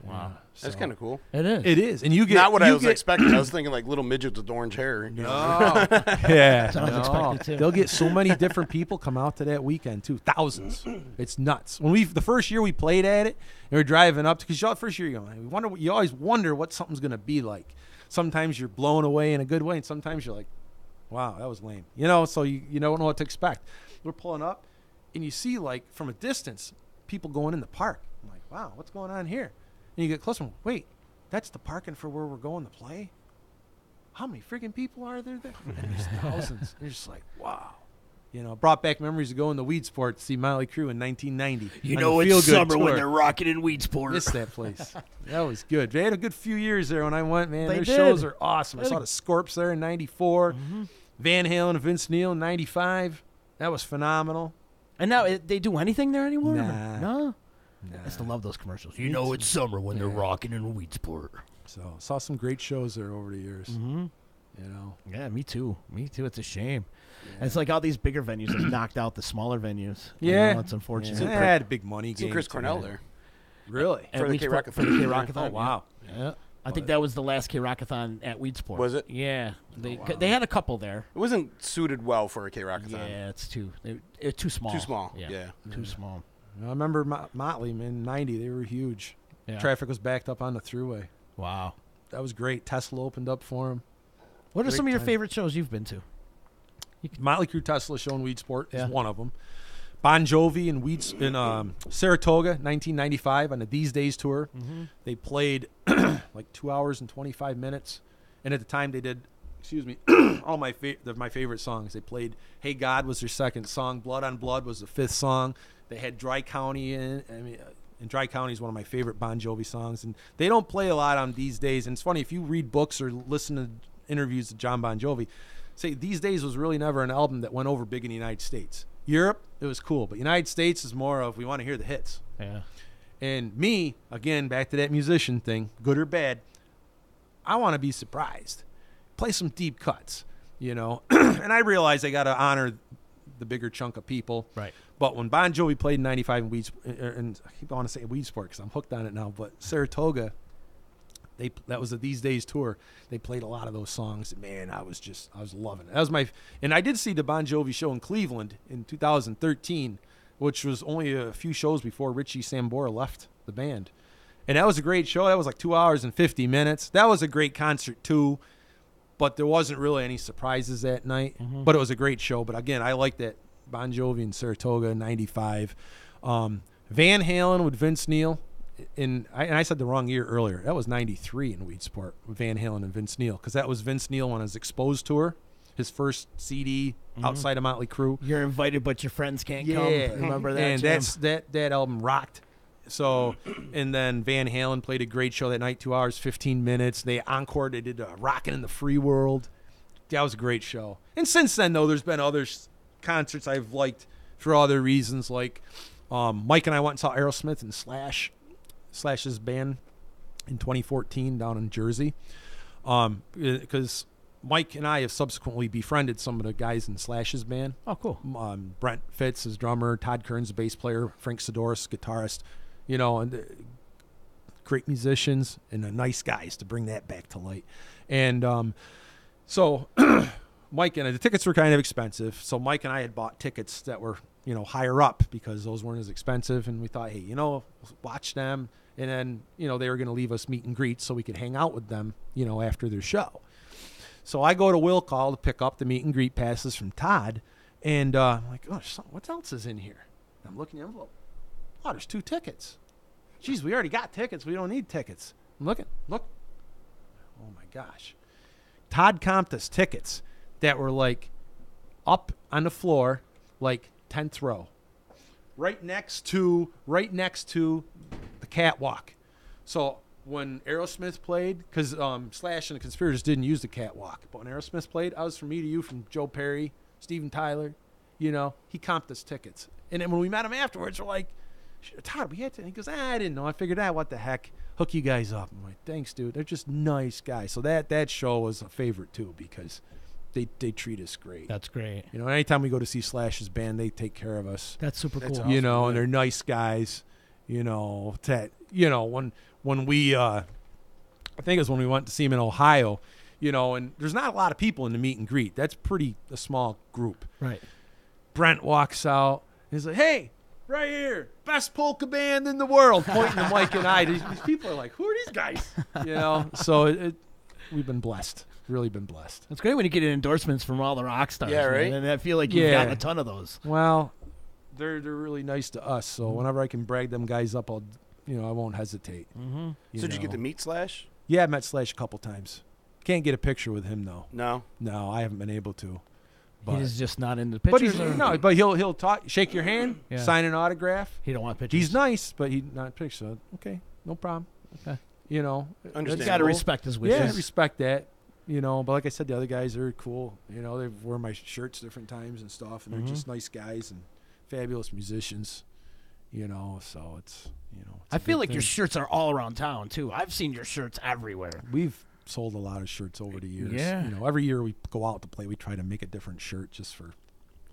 Wow. That's kind of cool. It is. It is. And you get not what I was get, expecting. I was thinking like little midgets with orange hair. You know? Yeah. Sounds expected too. They'll get so many different people come out to that weekend too. Thousands. It's nuts. When the first year we played at it, and we were driving up because the first year you always wonder what something's gonna be like. Sometimes you're blown away in a good way, and sometimes you're like, wow, that was lame. You know, so you don't know what to expect. We're pulling up, and you see like from a distance people going in the park. I'm like, wow, what's going on here? And you get closer and wait, that's the parking for where we're going to play? How many freaking people are there? And there's thousands. And you're just like, wow. You know, brought back memories of going to Weedsport to see Motley Crue in 1990. You on know the it's Feel Good summer when tour. they're rocking in Weedsport. Missed that place. That was good. They had a good few years there when I went, man. They Their did. shows are awesome. I saw the Scorps there in 94. Mm-hmm. Van Halen and Vince Neil in 95. That was phenomenal. And now they do anything there anymore? Nah. No? I used to love those commercials. You know it's summer when they're rocking in Weedsport. So saw some great shows there over the years. Mm-hmm. You know. Yeah, me too. Me too. It's a shame. And it's like all these bigger venues have knocked out the smaller venues. Yeah. You know, it's unfortunate. They had big money See games. Chris Cornell there. Really? At For the Weedsport- K-Rockathon. For the K-Rockathon. Oh, wow. Yeah. I think that was the last K-Rockathon at Weedsport. Was it? Yeah. They had a couple there. It wasn't suited well for a K-Rockathon. Yeah, it's too small. Too small. Yeah. Yeah. Too small. I remember Motley, man, in 90. They were huge. Yeah. Traffic was backed up on the thruway. Wow. That was great. Tesla opened up for him. What are Great some of your time. favorite shows you've been to? Motley Crue Tesla show in Weedsport Yeah. is one of them. Bon Jovi in Saratoga, 1995, on the These Days tour. Mm-hmm. They played like 2 hours and 25 minutes. And at the time they did, all my favorite songs. They played Hey God was their second song. Blood on Blood was the fifth song. They had Dry County in. And Dry County is one of my favorite Bon Jovi songs. And they don't play a lot on These Days. And it's funny, if you read books or listen to interviews of John Bon Jovi, say These Days was really never an album that went over big in the United States. Europe, it was cool. But United States is more of, we want to hear the hits. Yeah. And me, again, back to that musician thing, good or bad, I want to be surprised. Play some deep cuts, you know. And I realize I got to honor the bigger chunk of people. Right. But when Bon Jovi played in 95 in Weedsport, and I keep wanting to say Weedsport because I'm hooked on it now, but Saratoga, that was a These Days tour. They played a lot of those songs. And man, I was loving it. That was and I did see the Bon Jovi show in Cleveland in 2013, which was only a few shows before Richie Sambora left the band. And that was a great show. That was like 2 hours and 50 minutes. That was a great concert, too. But there wasn't really any surprises that night. But it was a great show. But, again, I like that Bon Jovi and Saratoga, 95. Van Halen with Vince Neil. And I said the wrong year earlier. That was 93 in Weedsport with Van Halen and Vince Neil, because that was Vince Neil on his Exposed tour, his first CD outside of Motley Crue. You're invited, but your friends can't come. Remember that? And Jim? that album rocked. So, and then Van Halen played a great show that night, 2 hours, 15 minutes. They encored. They did Rockin' in the Free World. That was a great show. And since then, though, there's been other concerts I've liked for other reasons. Like Mike and I went and saw Aerosmith and Slash's band in 2014 down in Jersey, because Mike and I have subsequently befriended some of the guys in Slash's band. Oh, cool. Brent Fitz is drummer, Todd Kearns the bass player, Frank Sidoris guitarist, and great musicians and nice guys to bring that back to light. And so Mike and the tickets were kind of expensive, so Mike and I had bought tickets that were higher up because those weren't as expensive, and we thought, hey, watch them, and then they were going to leave us meet and greet so we could hang out with them after their show. So I go to Will Call to pick up the meet and greet passes from Todd, and I'm like, oh, what else is in here? I'm looking at the envelope. Oh, there's 2 tickets. Geez, we already got tickets. We don't need tickets. I'm looking. Look. Oh, my gosh. Todd comped us tickets that were, like, up on the floor, like 10th row. Right next to the catwalk. So when Aerosmith played, because Slash and the Conspirators didn't use the catwalk, but when Aerosmith played, I was From Me to You from Joe Perry, Steven Tyler, he comped us tickets. And then when we met him afterwards, we're like, Todd, we had to. And he goes, I didn't know. I figured out what the heck. Hook you guys up. I'm like, thanks, dude. They're just nice guys. So that show was a favorite, too, because they treat us great. That's great. Anytime we go to see Slash's band, they take care of us. That's super cool. Awesome, and they're nice guys. When we, I think it was when we went to see him in Ohio, and there's not a lot of people in the meet and greet. That's a small group. Right. Brent walks out. He's like, hey, right here, best polka band in the world, pointing to Mike and I. These people are like, who are these guys? So we've been blessed. Really been blessed. It's great when you get endorsements from all the rock stars. Yeah, right. And I feel like you've gotten a ton of those. Well, they're really nice to us. So whenever I can brag them guys up, I won't hesitate. So did you get to meet Slash? Yeah, I met Slash a couple times. Can't get a picture with him though. No, I haven't been able to. But he's just not into pictures. But he'll talk, shake your hand, sign an autograph. He don't want pictures. He's nice, but he not pictures. So, okay, no problem. Okay, understandable. You got to respect his wishes. Yeah, respect that. But like I said, the other guys are cool. They wear my shirts different times and stuff, and they're just nice guys and fabulous musicians. So it's I feel like your shirts are all around town too. I've seen your shirts everywhere. We've sold a lot of shirts over the years. Yeah. Every year we go out to play, we try to make a different shirt just for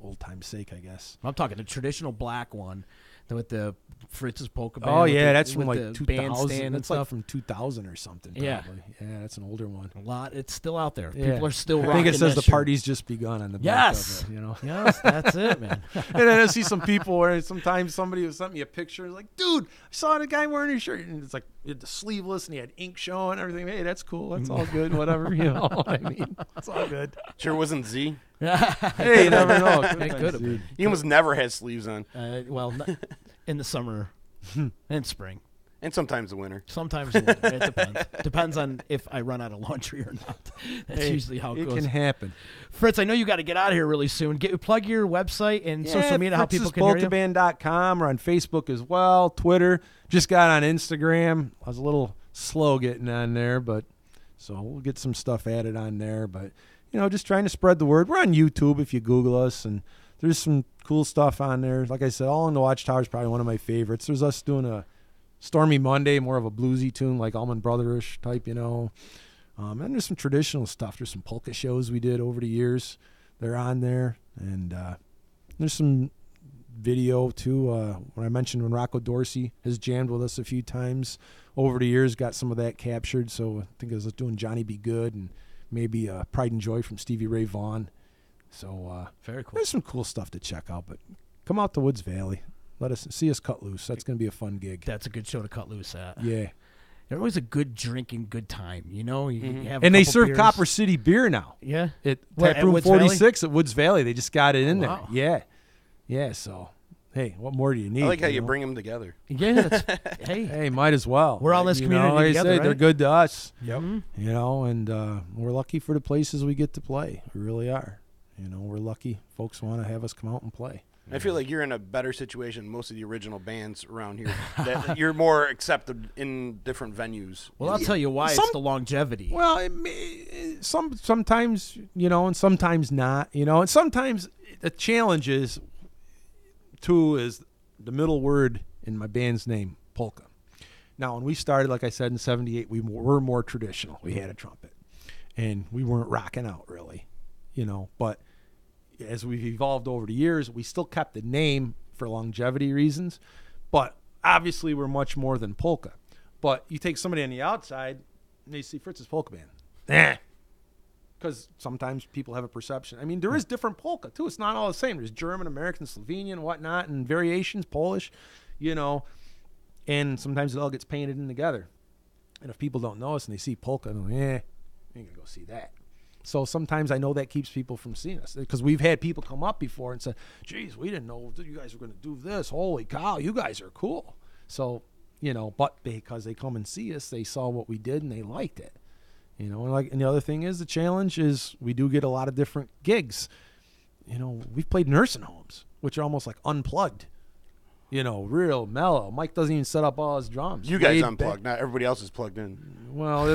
old time's sake, I guess. I'm talking the traditional black one with the Fritz's Polka band. Oh yeah, that's from like the 2000. That's like like from 2000 or something. Probably. Yeah, that's an older one. A lot. It's still out there. Yeah. People are still rocking. I think it says the shirt. party's just begun on the back yes, of it, Yes, that's it, man. And then I see some people where sometimes somebody will send me a picture, like, dude, I saw the guy wearing his shirt, and it's like the sleeveless, and he had ink showing, everything. Hey, that's cool. That's all good. Whatever, what I mean. It's all good. Sure wasn't Z. Hey, you never know. It could have been. He almost never has sleeves on. Well, in the summer and spring. And sometimes the winter. Sometimes the winter. It depends. Depends on if I run out of laundry or not. That's usually how it goes. It can happen. Fritz, I know you got to get out of here really soon. Plug your website and social media, how people can hear you. Fritz'sPolkaBand.com. We're on Facebook as well, Twitter. Just got on Instagram. I was a little slow getting on there, so we'll get some stuff added on there. But, just trying to spread the word. We're on YouTube if you Google us, and there's some cool stuff on there. Like I said, All in the Watchtower is probably one of my favorites. There's us doing a Stormy Monday, more of a bluesy tune, like Allman Brothers type, And there's some traditional stuff. There's some polka shows we did over the years. They're on there. And there's some video, too. When I mentioned when Rocco Dorsey has jammed with us a few times over the years, got some of that captured. So I think I was doing Johnny Be Good and maybe Pride and Joy from Stevie Ray Vaughan. So very cool. There's some cool stuff to check out, but come out to Woods Valley. See us cut loose. That's going to be a fun gig. That's a good show to cut loose at. Yeah. they're always a good drinking, good time. You know, you have a And they couple serve beers. Copper City beer now. Yeah, At What, Tap at Room Woods Valley? 46 at Woods Valley. They just got it in there. Wow. Yeah. Yeah, so, hey, what more do you need? I like how you know? bring them together. Yeah, that's, hey, Hey, might as well. We're all in this You community know, like together, I say, they're right? good to us. Yep. You know, and we're lucky for the places we get to play. We really are. You know, we're lucky folks want to have us come out and play. I feel like you're in a better situation than most of the original bands around here. That you're more accepted in different venues. well, I'll tell you why. It's the longevity. Well, sometimes, you know, and sometimes not, you know, and sometimes the challenge is, too, is the middle word in my band's name, Polka. Now, when we started, like I said, in 78, we were more traditional. We had a trumpet, and we weren't rocking out, really, you know, but as we've evolved over the years, we still kept the name for longevity reasons, but obviously we're much more than polka. But you take somebody on the outside, and they see Fritz's polka band. Because sometimes people have a perception. I mean, there is different polka, too. It's not all the same. There's German, American, Slovenian, whatnot, and variations, Polish, you know, and sometimes it all gets painted in together. And if people don't know us and they see polka, they're like, you ain't going to go see that. So sometimes I know that keeps people from seeing us because we've had people come up before and say, geez, we didn't know you guys were going to do this. Holy cow, you guys are cool. So, you know, but because they come and see us, they saw what we did and they liked it. You know, and the other thing is the challenge is we do get a lot of different gigs. You know, we've played nursing homes, which are almost like unplugged. You know, real mellow. Mike doesn't even set up all his drums. You guys Laid unplugged, back. not everybody else is plugged in. Well,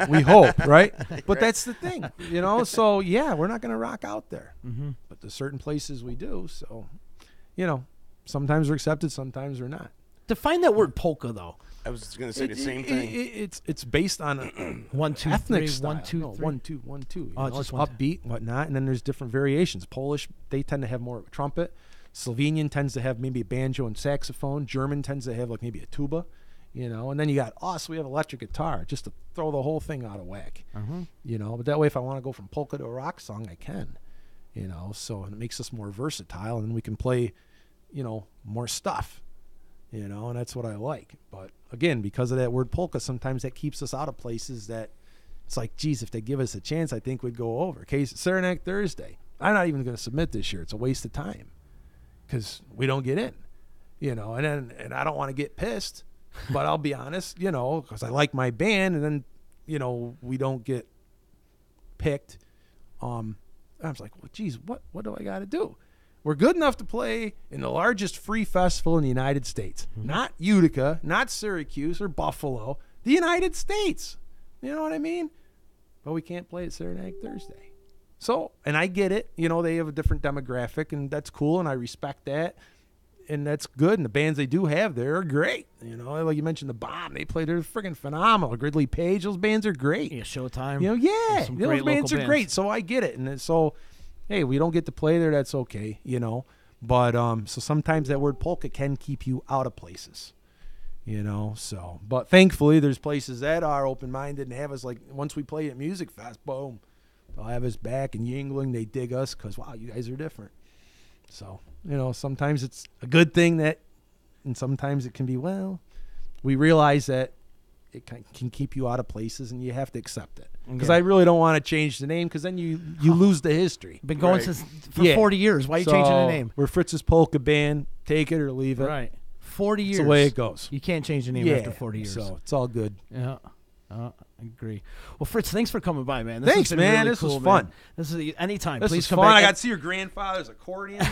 we hope, right? But that's the thing, you know. So yeah, we're not going to rock out there, but there's certain places we do. So, you know, sometimes we're accepted, sometimes we're not. Define that word polka, though. I was going to say the same thing. It's based on a 1, 2, ethnic 3, style. 1, 2, No, 3. 1, 2, 1, 2. Oh, It's just just 1, 2. upbeat, whatnot, and then there's different variations. Polish, they tend to have more of a trumpet. Slovenian tends to have maybe a banjo and saxophone. German tends to have like maybe a tuba, you know. And then you got us, we have electric guitar, just to throw the whole thing out of whack, you know. But that way, if I want to go from polka to a rock song, I can, you know. So it makes us more versatile, and then we can play, you know, more stuff, you know. And that's what I like. But again, because of that word polka, sometimes that keeps us out of places that it's like, geez, if they give us a chance, I think we'd go over. Case Saranac Thursday. I'm not even going to submit this year. It's a waste of time. Because we don't get in, you know, and I don't want to get pissed, but I'll be honest, you know, because I like my band, and then, you know, we don't get picked. I was like, well, geez, what do I got to do? We're good enough to play in the largest free festival in the United States, not Utica, not Syracuse or Buffalo, the United States. You know what I mean? But we can't play at Saranac Thursday. So, and I get it, you know, they have a different demographic, and that's cool, and I respect that, and that's good, and the bands they do have there are great, you know, like you mentioned, the Bomb, they play, they're friggin' phenomenal. Gridley Page, those bands are great. Yeah, Showtime. You know, yeah, Some those great bands local are great, so I get it, and so, hey, we don't get to play there, that's okay, you know, but, so sometimes that word polka can keep you out of places. You know, so, but thankfully there's places that are open-minded and have us, like, once we play at Music Fest, boom. They'll have us back in Yingling. They dig us because, wow, you guys are different. So, you know, sometimes it's a good thing that, and sometimes it can be, well, we realize that it can keep you out of places and you have to accept it. Because I really don't want to change the name because then you lose the history. Been going since for 40 years. Why are you changing the name? We're Fritz's Polka Band. Take it or leave it. Right. 40 years. That's the way it goes. You can't change the name after 40 years. So it's all good. Yeah. I agree. Well, Fritz, thanks for coming by, man. Thanks, has been man. Really this cool, was fun. Man. This is anytime. This Please was come fun. back. I got to see your grandfather's accordion.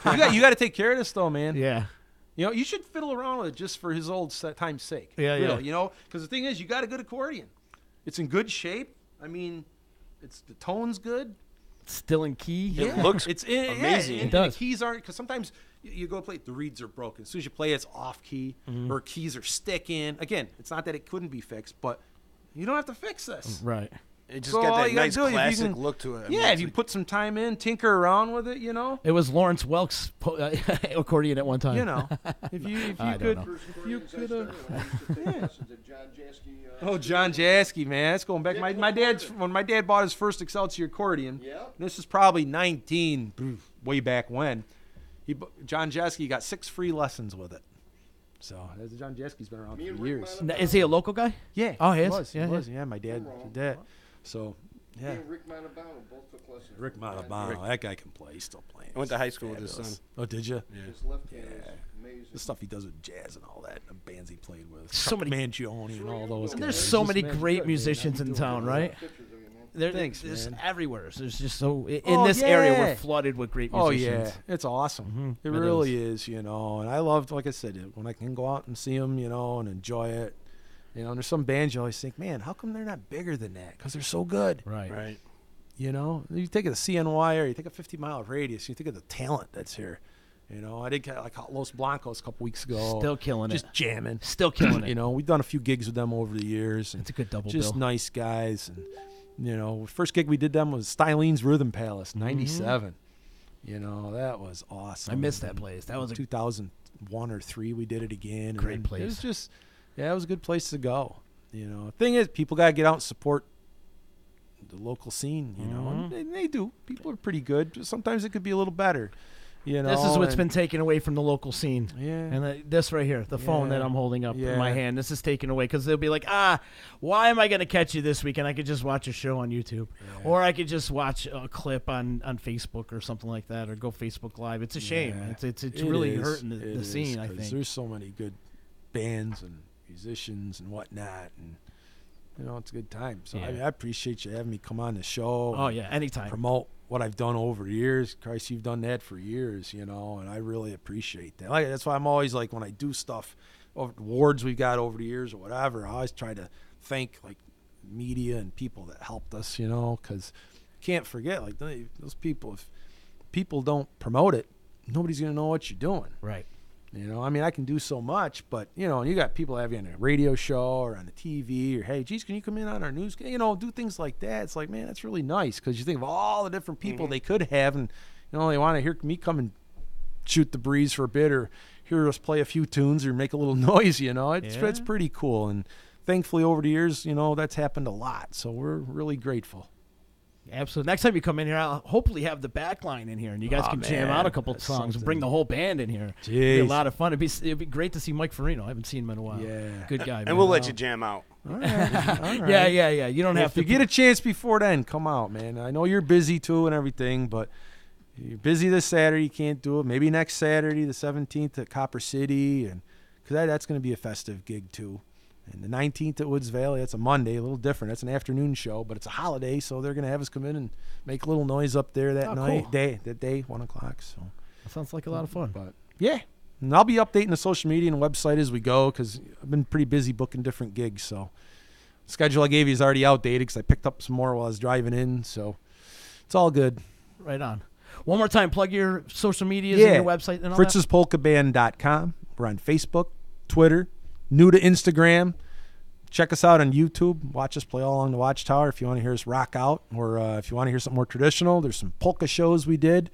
you got to take care of this, though, man. Yeah. You know, you should fiddle around with it just for his old time's sake. Yeah, really, yeah. You know, because the thing is, you got a good accordion. It's in good shape. I mean, the tone's good. It's still in key. It looks amazing. Yeah, it does. The keys aren't, because sometimes you go play, the reeds are broken. As soon as you play, it's off key, or keys are sticking. Again, it's not that it couldn't be fixed, but you don't have to fix this. Right. It just So all got that you gotta nice do, if you classic can- look to it. I Yeah, mean, if it's you like- put some time in, tinker around with it, you know. It was Lawrence Welk's accordion at one time. You know, if you I could, don't know. if you could. Oh, John Jaski, man, that's going back. My dad's when my dad bought his first Excelsior accordion. Yeah. This is probably 19, way back when. John Jaski got 6 free lessons with it. So John Jaski's been around for years. Is he a local guy? Yeah. Oh, he is? Was. Yeah, He yeah. was. Yeah, my dad did that. So, yeah. Rick Montalbano both took lessons. Rick Montalbano, that guy can play. He's still playing. I went to high school with his son. Oh, did you? Yeah. His left hand is amazing. The stuff he does with jazz and all that, the bands he played with. So many Mangione and all those. There's guys. so Just many man, great good, musicians man. in town, right? Thanks, There's man. everywhere. There's just so in Oh, this area yeah. we're flooded with great Oh musicians. yeah, it's awesome. Mhm. It really is, you know. And I loved, like I said, when I can go out and see them, you know, and enjoy it. You know, and there's some bands you always think, man, how come they're not bigger than that? Because they're so good. Right. You know, you think of the CNY or you think of 50-mile radius, you think of the talent that's here. You know, I did like Los Blancos a couple weeks ago. Still killing it. Just jamming. Still killing it. You know, we've done a few gigs with them over the years. And It's a good double just bill. nice guys. And, you know, first gig we did them was Stylene's Rhythm Palace, 97. You know, that was awesome. I missed that place. That was a 2001 or 3 we did it again. And Great then place. It was just, yeah, it was a good place to go. You know, thing is, people got to get out and support the local scene, you know. Mm-hmm. And they do. People are pretty good. But sometimes it could be a little better. You know, This is what's and- been taken away from the local scene. Yeah. And this right here, the phone that Yeah. I'm holding up in Yeah. my hand, this is taken away because they'll be like, why am I going to catch you this weekend? I could just watch a show on YouTube. Or I could just watch a clip on Facebook or something like that, or go Facebook Live. It's a shame. Yeah. It's It really is. hurting the It scene, is, I 'cause think. There's so many good bands and musicians and whatnot. And, you know, it's a good time. So Yeah. I appreciate you having me come on the show. Oh, and yeah, anytime. Promote what I've done over the years. Christ, you've done that for years, you know, and I really appreciate that. Like, that's why I'm always like, when I do stuff, awards we've got over the years or whatever, I always try to thank like media and people that helped us, you know, because can't forget, like those people, if people don't promote it, nobody's going to know what you're doing. Right. You know, I mean, I can do so much, but, you know, you got people having a radio show or on the TV or, hey, geez, can you come in on our news? You know, do things like that. It's like, man, that's really nice because you think of all the different people they could have, and, you know, they want to hear me come and shoot the breeze for a bit or hear us play a few tunes or make a little noise, you know. It's pretty cool. And thankfully over the years, you know, that's happened a lot. So we're really grateful. Absolutely. Next time you come in here, I'll hopefully have the back line in here, and you guys can jam out a couple that's songs and something. bring the whole band in here. It'd be a Jeez. lot of fun. It'd be great to see Mike Farino. I haven't seen him in a while. Yeah. Good guy, man. And we'll let you jam out. All right. All right. Yeah. You don't have If to you get a chance before then, come out, man. I know you're busy too and everything, but you're busy this Saturday. You can't do it. Maybe next Saturday, the 17th at Copper City, and because that's going to be a festive gig too. And the 19th at Woods Valley, that's a Monday, a little different. That's an afternoon show, but it's a holiday, so they're going to have us come in and make a little noise up there that night, cool. that day, 1 o'clock. So That sounds like a lot of fun. But yeah, and I'll be updating the social media and website as we go because I've been pretty busy booking different gigs. So the schedule I gave you is already outdated because I picked up some more while I was driving in. So it's all good. Right on. One more time, plug your social medias and your website and all that. Fritz'sPolkaBand.com. We're on Facebook, Twitter, new to Instagram. Check us out on YouTube. Watch us play all along the Watchtower if you want to hear us rock out, or if you want to hear something more traditional. There's some polka shows we did.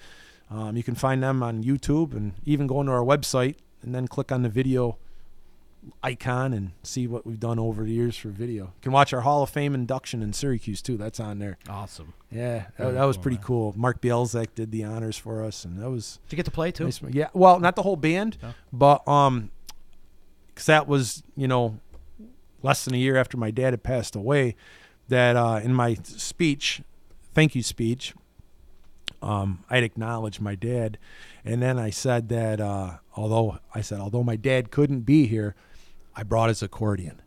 You can find them on YouTube, and even go into our website and then click on the video icon and see what we've done over the years for video. You can watch our Hall of Fame induction in Syracuse too. That's on there. Awesome. Yeah, Very that was cool, pretty man. cool. Mark Bielzak did the honors for us, and that was. Did you get to play too? nice. Yeah, well, not the whole band, but because that was, you know, less than a year after my dad had passed away. That in my speech, thank you speech, I'd acknowledged my dad, and then I said that although my dad couldn't be here, I brought his accordion.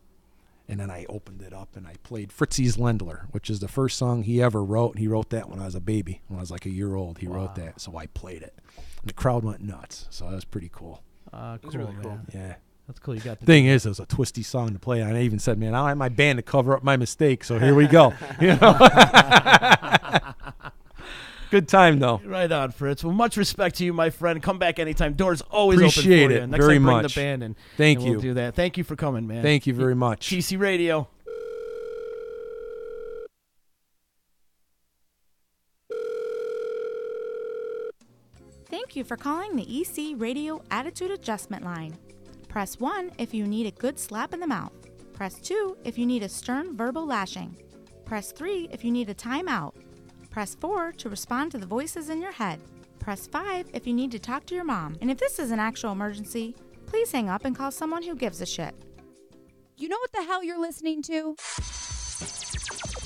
And then I opened it up and I played Fritzy's Lendler, which is the first song he ever wrote. He wrote that when I was a baby. When I was like a year old, he wrote that. So I played it. And the crowd went nuts. So that was pretty cool. Cool, really cool. man. Yeah. That's cool. You got the Thing is, it was a twisty song to play on. I even said, man, I don't have my band to cover up my mistake. So here we go. You know? Good time, though. Right on, Fritz. Well, much respect to you, my friend. Come back anytime. Doors always Appreciate open for it you. Next very time, bring much. the band in. Thank and you. We'll do that. Thank you for coming, man. Thank you very much. GC Radio. Thank you for calling the EC Radio Attitude Adjustment Line. Press 1 if you need a good slap in the mouth. Press 2 if you need a stern verbal lashing. Press 3 if you need a timeout. Press 4 to respond to the voices in your head. Press 5 if you need to talk to your mom. And if this is an actual emergency, please hang up and call someone who gives a shit. You know what the hell you're listening to?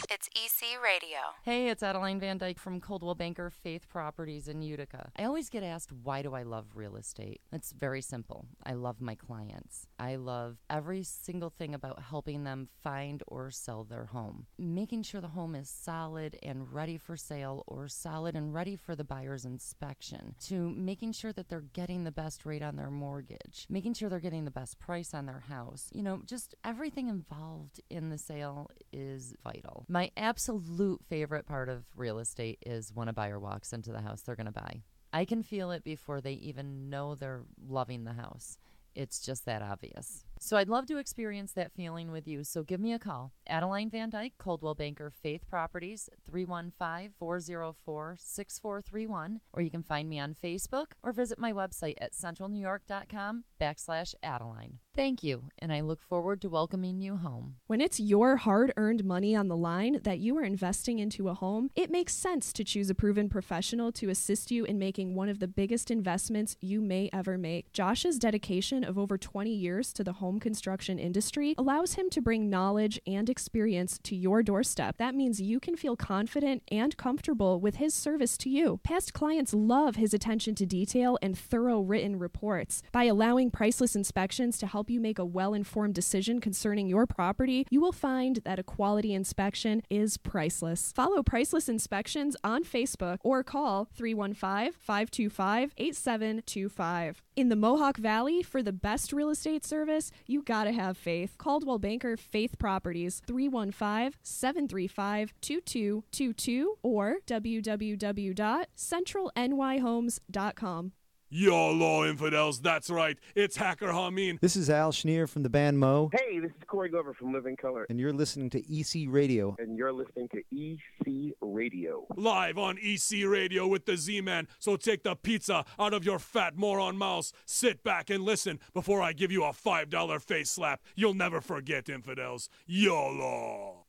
It's EC Radio. Hey, it's Adeline Van Dyke from Coldwell Banker Faith Properties in Utica. I always get asked, why do I love real estate? It's very simple. I love my clients. I love every single thing about helping them find or sell their home. Making sure the home is solid and ready for sale, or solid and ready for the buyer's inspection, to making sure that they're getting the best rate on their mortgage, making sure they're getting the best price on their house. You know, just everything involved in the sale is vital. My absolute favorite part of real estate is when a buyer walks into the house they're going to buy. I can feel it before they even know they're loving the house. It's just that obvious. So I'd love to experience that feeling with you. So give me a call. Adeline Van Dyke, Coldwell Banker Faith Properties, 315-404-6431. Or you can find me on Facebook or visit my website at centralnewyork.com/Adeline. Thank you, and I look forward to welcoming you home. When it's your hard-earned money on the line that you are investing into a home, it makes sense to choose a proven professional to assist you in making one of the biggest investments you may ever make. Josh's dedication of over 20 years to the home construction industry allows him to bring knowledge and experience to your doorstep. That means you can feel confident and comfortable with his service to you. Past clients love his attention to detail and thorough written reports. By allowing Priceless Inspections to help you make a well-informed decision concerning your property, you will find that a quality inspection is priceless. Follow Priceless Inspections on Facebook or call 315-525-8725. In the Mohawk Valley, for the best real estate service, you gotta have faith. Coldwell Banker Faith Properties, 315-735-2222 or www.centralnyhomes.com. YOLO, infidels, that's right. It's Hacker Hameen. This is Al Schneer from the band Mo. Hey, this is Corey Glover from Living Color. And you're listening to EC Radio. And you're listening to EC Radio. Live on EC Radio with the Z-Man. So take the pizza out of your fat moron mouth. Sit back and listen before I give you a $5 face slap. You'll never forget, infidels. YOLO.